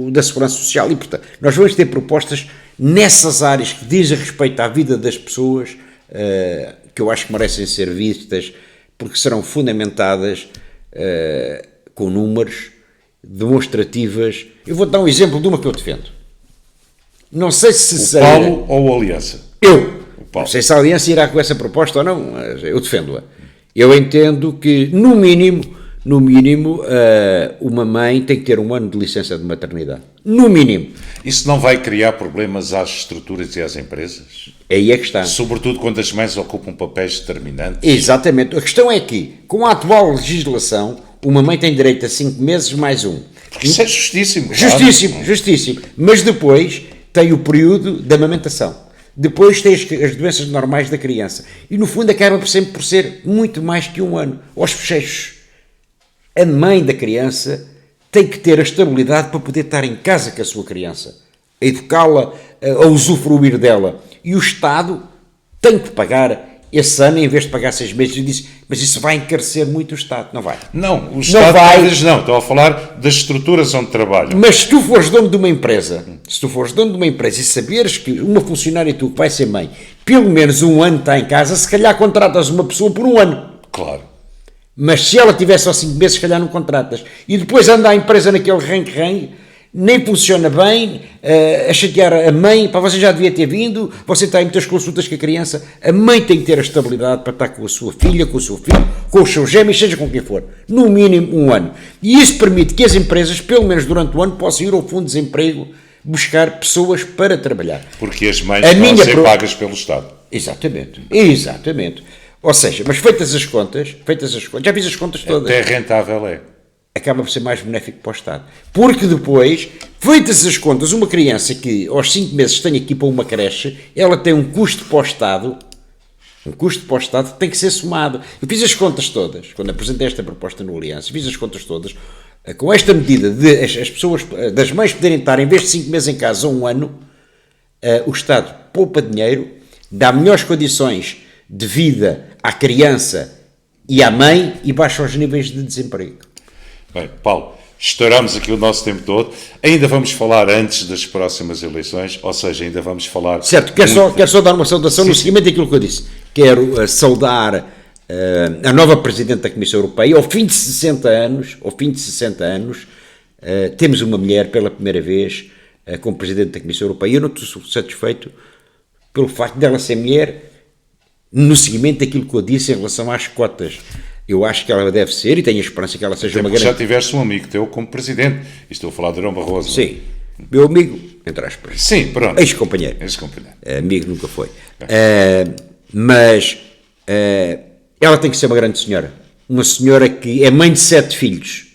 da segurança social. E, portanto, nós vamos ter propostas nessas áreas que dizem respeito à vida das pessoas, que eu acho que merecem ser vistas, porque serão fundamentadas com números, demonstrativas. Eu vou dar um exemplo de uma que eu defendo. Não sei se o Paulo ou a Aliança? Não sei se a Aliança irá com essa proposta ou não, mas eu defendo-a. Eu entendo que, no mínimo, uma mãe tem que ter um ano de licença de maternidade. No mínimo. Isso não vai criar problemas às estruturas e às empresas? Aí é que está. Sobretudo quando as mães ocupam papéis determinantes? Exatamente. A questão é que, com a atual legislação, uma mãe tem direito a 5 meses mais um. Porque isso é justíssimo. Justíssimo. Mas depois tem o período de amamentação. Depois tem as doenças normais da criança. E, no fundo, acaba sempre por ser muito mais que um ano. Aos fecheiros. A mãe da criança tem que ter a estabilidade para poder estar em casa com a sua criança, a educá-la, a usufruir dela. E o Estado tem que pagar esse ano, em vez de pagar 6 meses. Eu disse, mas isso vai encarecer muito o Estado. Não vai. Não, o Estado talvez não. Estou a falar das estruturas onde trabalham. Mas se tu fores dono de uma empresa, e saberes que uma funcionária tua que vai ser mãe, pelo menos um ano está em casa, se calhar contratas uma pessoa por um ano. Claro. Mas se ela tiver só 5 meses, se calhar não contratas. E depois anda a empresa naquele rank, nem funciona bem, a chatear a mãe, para você já devia ter vindo, você está em muitas consultas com a criança, a mãe tem que ter a estabilidade para estar com a sua filha, com o seu filho, com os seus gêmeos, seja com quem for. No mínimo um ano. E isso permite que as empresas, pelo menos durante o ano, possam ir ao fundo de desemprego buscar pessoas para trabalhar. Porque as mães vão ser pagas pelo Estado. Exatamente. Ou seja, mas feitas as contas, já fiz as contas todas. Até rentável é. Acaba por ser mais benéfico para o Estado. Porque depois, feitas as contas, uma criança que aos 5 meses tem aqui para uma creche, ela tem um custo para o Estado, que tem que ser somado. Eu fiz as contas todas, quando apresentei esta proposta no Aliança, fiz as contas todas, com esta medida de as pessoas, das mães poderem estar, em vez de 5 meses em casa, um ano, o Estado poupa dinheiro, dá melhores condições de vida à criança e à mãe e baixa os níveis de desemprego. Bem, Paulo, estouramos aqui o nosso tempo todo. Ainda vamos falar antes das próximas eleições, ou seja, ainda vamos falar... Certo, quero só dar uma saudação no seguimento daquilo que eu disse. Quero saudar a nova Presidente da Comissão Europeia. Ao fim de 60 anos, temos uma mulher pela primeira vez como Presidente da Comissão Europeia. Eu não estou satisfeito pelo facto dela ser mulher no seguimento daquilo que eu disse em relação às cotas. Eu acho que ela deve ser, e tenho a esperança que ela seja uma grande... Já tiveste um amigo teu como presidente, e estou a falar de Durão Barroso. Sim, meu amigo, entre aspas. Sim, pronto. Ex-companheiro. Ex-companheiro. Amigo nunca foi. Mas ela tem que ser uma grande senhora. Uma senhora que é mãe de 7 filhos.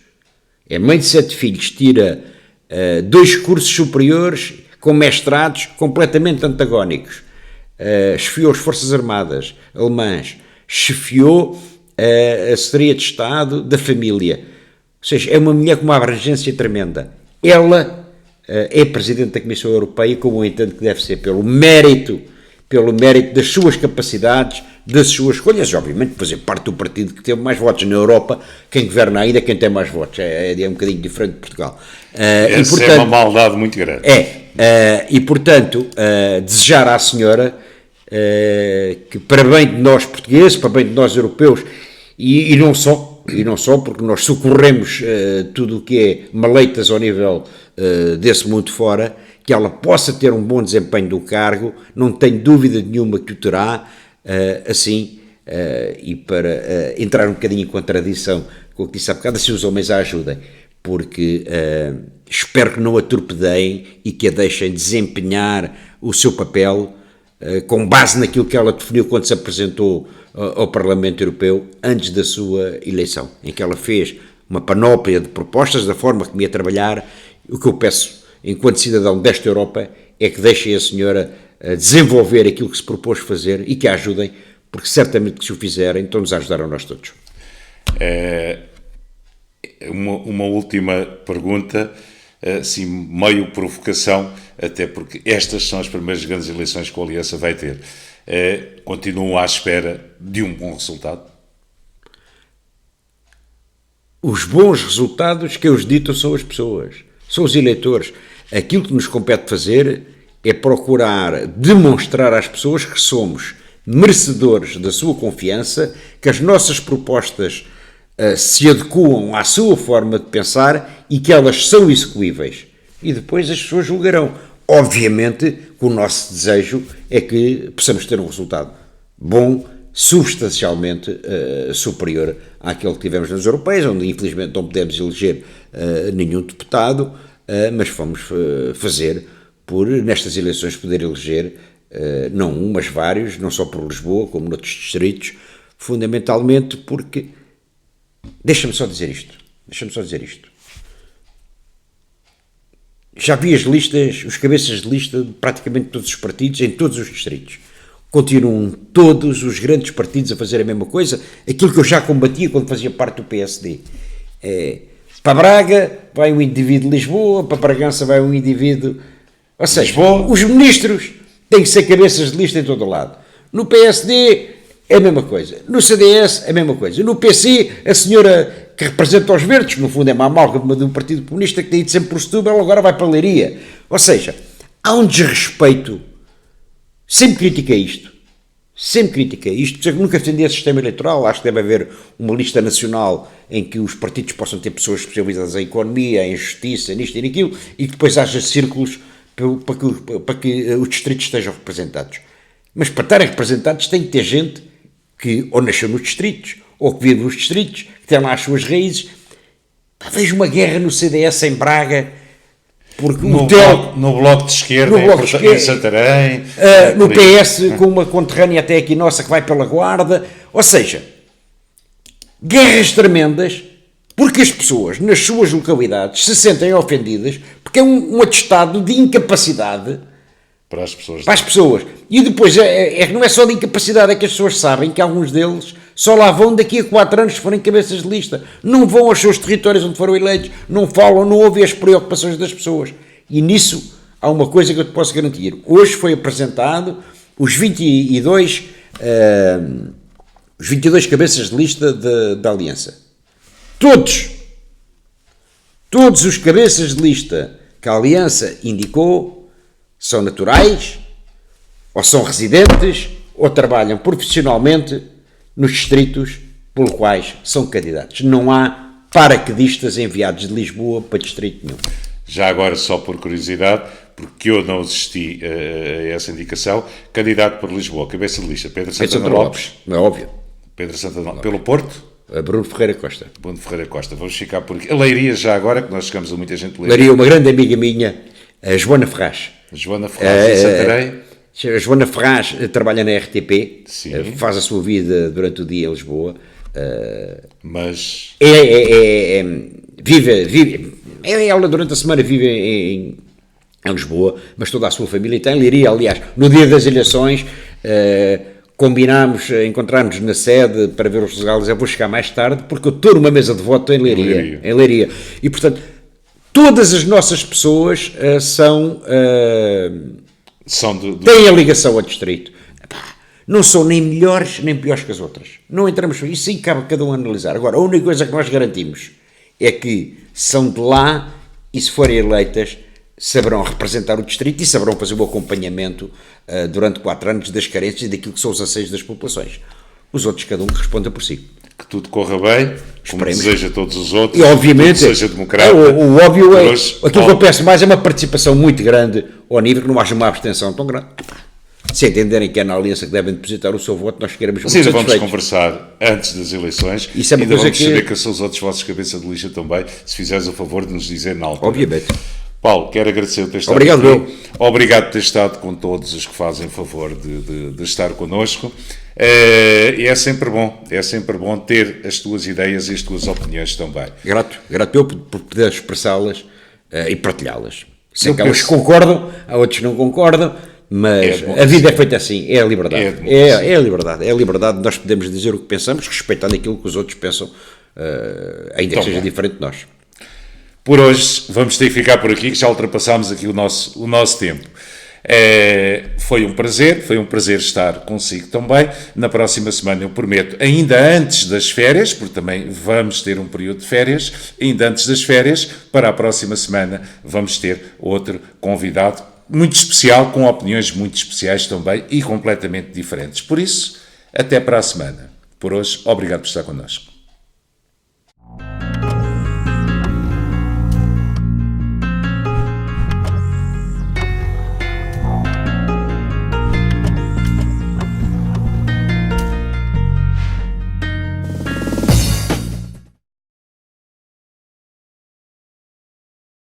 Tira 2 cursos superiores com mestrados completamente antagónicos. Chefiou as Forças Armadas alemãs, chefiou a Secretaria de Estado da Família. Ou seja, é uma mulher com uma abrangência tremenda. Ela é Presidente da Comissão Europeia, como eu entendo que deve ser, pelo mérito das suas capacidades, das suas escolhas, obviamente fazer parte do partido que teve mais votos. Na Europa, quem governa ainda é quem tem mais votos, é um bocadinho diferente de Portugal. Essa portanto, é uma maldade muito grande. E portanto, desejar à senhora que, para bem de nós portugueses, para bem de nós europeus, e não só, porque nós socorremos tudo o que é maleitas ao nível desse mundo fora, que ela possa ter um bom desempenho do cargo, não tenho dúvida nenhuma que o terá, e para entrar um bocadinho em contradição com o que disse há bocado, assim os homens a ajudem, porque espero que não a torpedeiem e que a deixem desempenhar o seu papel com base naquilo que ela definiu quando se apresentou ao Parlamento Europeu antes da sua eleição, em que ela fez uma panóplia de propostas da forma que me ia trabalhar. O que eu peço, enquanto cidadão desta Europa, é que deixem a senhora desenvolver aquilo que se propôs fazer e que a ajudem, porque certamente que se o fizerem, então nos ajudaram nós todos. Uma última pergunta, assim, meio provocação, até porque estas são as primeiras grandes eleições que a Aliança vai ter. Continuam à espera de um bom resultado? Os bons resultados que os ditam são as pessoas, são os eleitores. Aquilo que nos compete fazer é procurar demonstrar às pessoas que somos merecedores da sua confiança, que as nossas propostas se adequam à sua forma de pensar e que elas são execuíveis. E depois as pessoas julgarão. Obviamente que o nosso desejo é que possamos ter um resultado bom, substancialmente superior àquele que tivemos nas europeias, onde infelizmente não pudemos eleger nenhum deputado, mas fomos fazer por, nestas eleições, poder eleger não um, mas vários, não só por Lisboa, como noutros distritos, fundamentalmente porque, deixa-me só dizer isto, já vi as listas, os cabeças de lista de praticamente todos os partidos, em todos os distritos. Continuam todos os grandes partidos a fazer a mesma coisa, aquilo que eu já combatia quando fazia parte do PSD. Para Braga vai um indivíduo de Lisboa, para Bragança vai um indivíduo... Ou seja, Lisboa. Os ministros têm que ser cabeças de lista em todo o lado. No PSD é a mesma coisa. No CDS é a mesma coisa. No PC, a senhora que representa os verdes, no fundo é uma amálgama do Partido Comunista, que tem ido sempre por Setúbal, agora vai para a Leiria. Ou seja, há um desrespeito. Sempre critiquei isto, por isso que nunca defendi esse sistema eleitoral. Acho que deve haver uma lista nacional em que os partidos possam ter pessoas especializadas em economia, em justiça, nisto e naquilo, e que depois haja círculos para que os distritos estejam representados. Mas para estarem representados tem que ter gente que ou nasceu nos distritos, ou que vive nos distritos, que tem lá as suas raízes. Vejo uma guerra no CDS em Braga, porque no Bloco de Esquerda, em Santarém, no PS, com uma conterrânea até aqui nossa que vai pela Guarda. Ou seja, guerras tremendas, porque as pessoas nas suas localidades se sentem ofendidas, porque é um atestado de incapacidade para as pessoas. E depois que não é só de incapacidade, é que as pessoas sabem que alguns deles só lá vão daqui a 4 anos se forem cabeças de lista. Não vão aos seus territórios onde foram eleitos, não falam, não ouvem as preocupações das pessoas. E nisso há uma coisa que eu te posso garantir. Hoje foi apresentado os 22 cabeças de lista da Aliança. Todos os cabeças de lista que a Aliança indicou são naturais, ou são residentes, ou trabalham profissionalmente nos distritos pelos quais são candidatos. Não há paraquedistas enviados de Lisboa para distrito nenhum. Já agora, só por curiosidade, porque eu não assisti a essa indicação, candidato por Lisboa, cabeça de lista, Pedro Santana Lopes. É óbvio. Pedro Santana Lopes. Pelo Porto? Bruno Ferreira Costa. Vamos ficar por aqui. A Leiria, já agora, que nós chegamos a muita gente de Leiria. Uma grande amiga minha, a Joana Ferraz. Joana Ferraz, em Santarém. A Joana Ferraz trabalha na RTP, faz a sua vida durante o dia em Lisboa, mas ela durante a semana vive em Lisboa, mas toda a sua família está em Leiria. Aliás, no dia das eleições combinámos encontrar-nos na sede para ver os resultados. Eu vou chegar mais tarde porque eu estou numa mesa de voto em Leiria. E portanto todas as nossas pessoas têm a ligação ao distrito. não são nem melhores nem piores que as outras. Não entramos por isso, aí cabe cada um analisar. Agora, a única coisa que nós garantimos é que são de lá e, se forem eleitas, saberão representar o distrito e saberão fazer o acompanhamento durante 4 anos das carências e daquilo que são os anseios das populações. Os outros, cada um que responda por si. Que tudo corra bem, como Esperemos. deseja a todos os outros, E, obviamente, que seja democrata. o óbvio é, Hoje, aquilo que eu peço mais é uma participação muito grande, ao nível que não haja uma abstenção tão grande. Se entenderem que é na aliança que devem depositar o seu voto, nós ficaremos muito Mas ainda vamos satisfeitos. conversar antes das eleições. Isso é uma ainda coisa vamos que- saber que são os outros vossos cabeça de lixa também, se fizeres o favor de nos dizer na altura. Obviamente. Paulo, quero agradecer por ter estado Obrigado, aqui. Obrigado por ter estado com todos os que fazem favor de estar connosco. E é sempre bom ter as tuas ideias e as tuas opiniões também. Grato eu por poder expressá-las e partilhá-las. Sei Eu que há uns que penso- concordam, há outros que não concordam, mas É a vida é feita assim, é a liberdade. É a democracia. É a liberdade de nós podemos dizer o que pensamos, respeitando aquilo que os outros pensam, ainda que Então seja bem. diferente de nós. Por hoje vamos ter que ficar por aqui, que já ultrapassámos aqui o nosso tempo. Foi um prazer estar consigo também. Na próxima semana, eu prometo, ainda antes das férias, porque também vamos ter um período de férias, ainda antes das férias, para a próxima semana vamos ter outro convidado muito especial, com opiniões muito especiais também e completamente diferentes. Por isso, até para a semana. Por hoje, obrigado por estar connosco.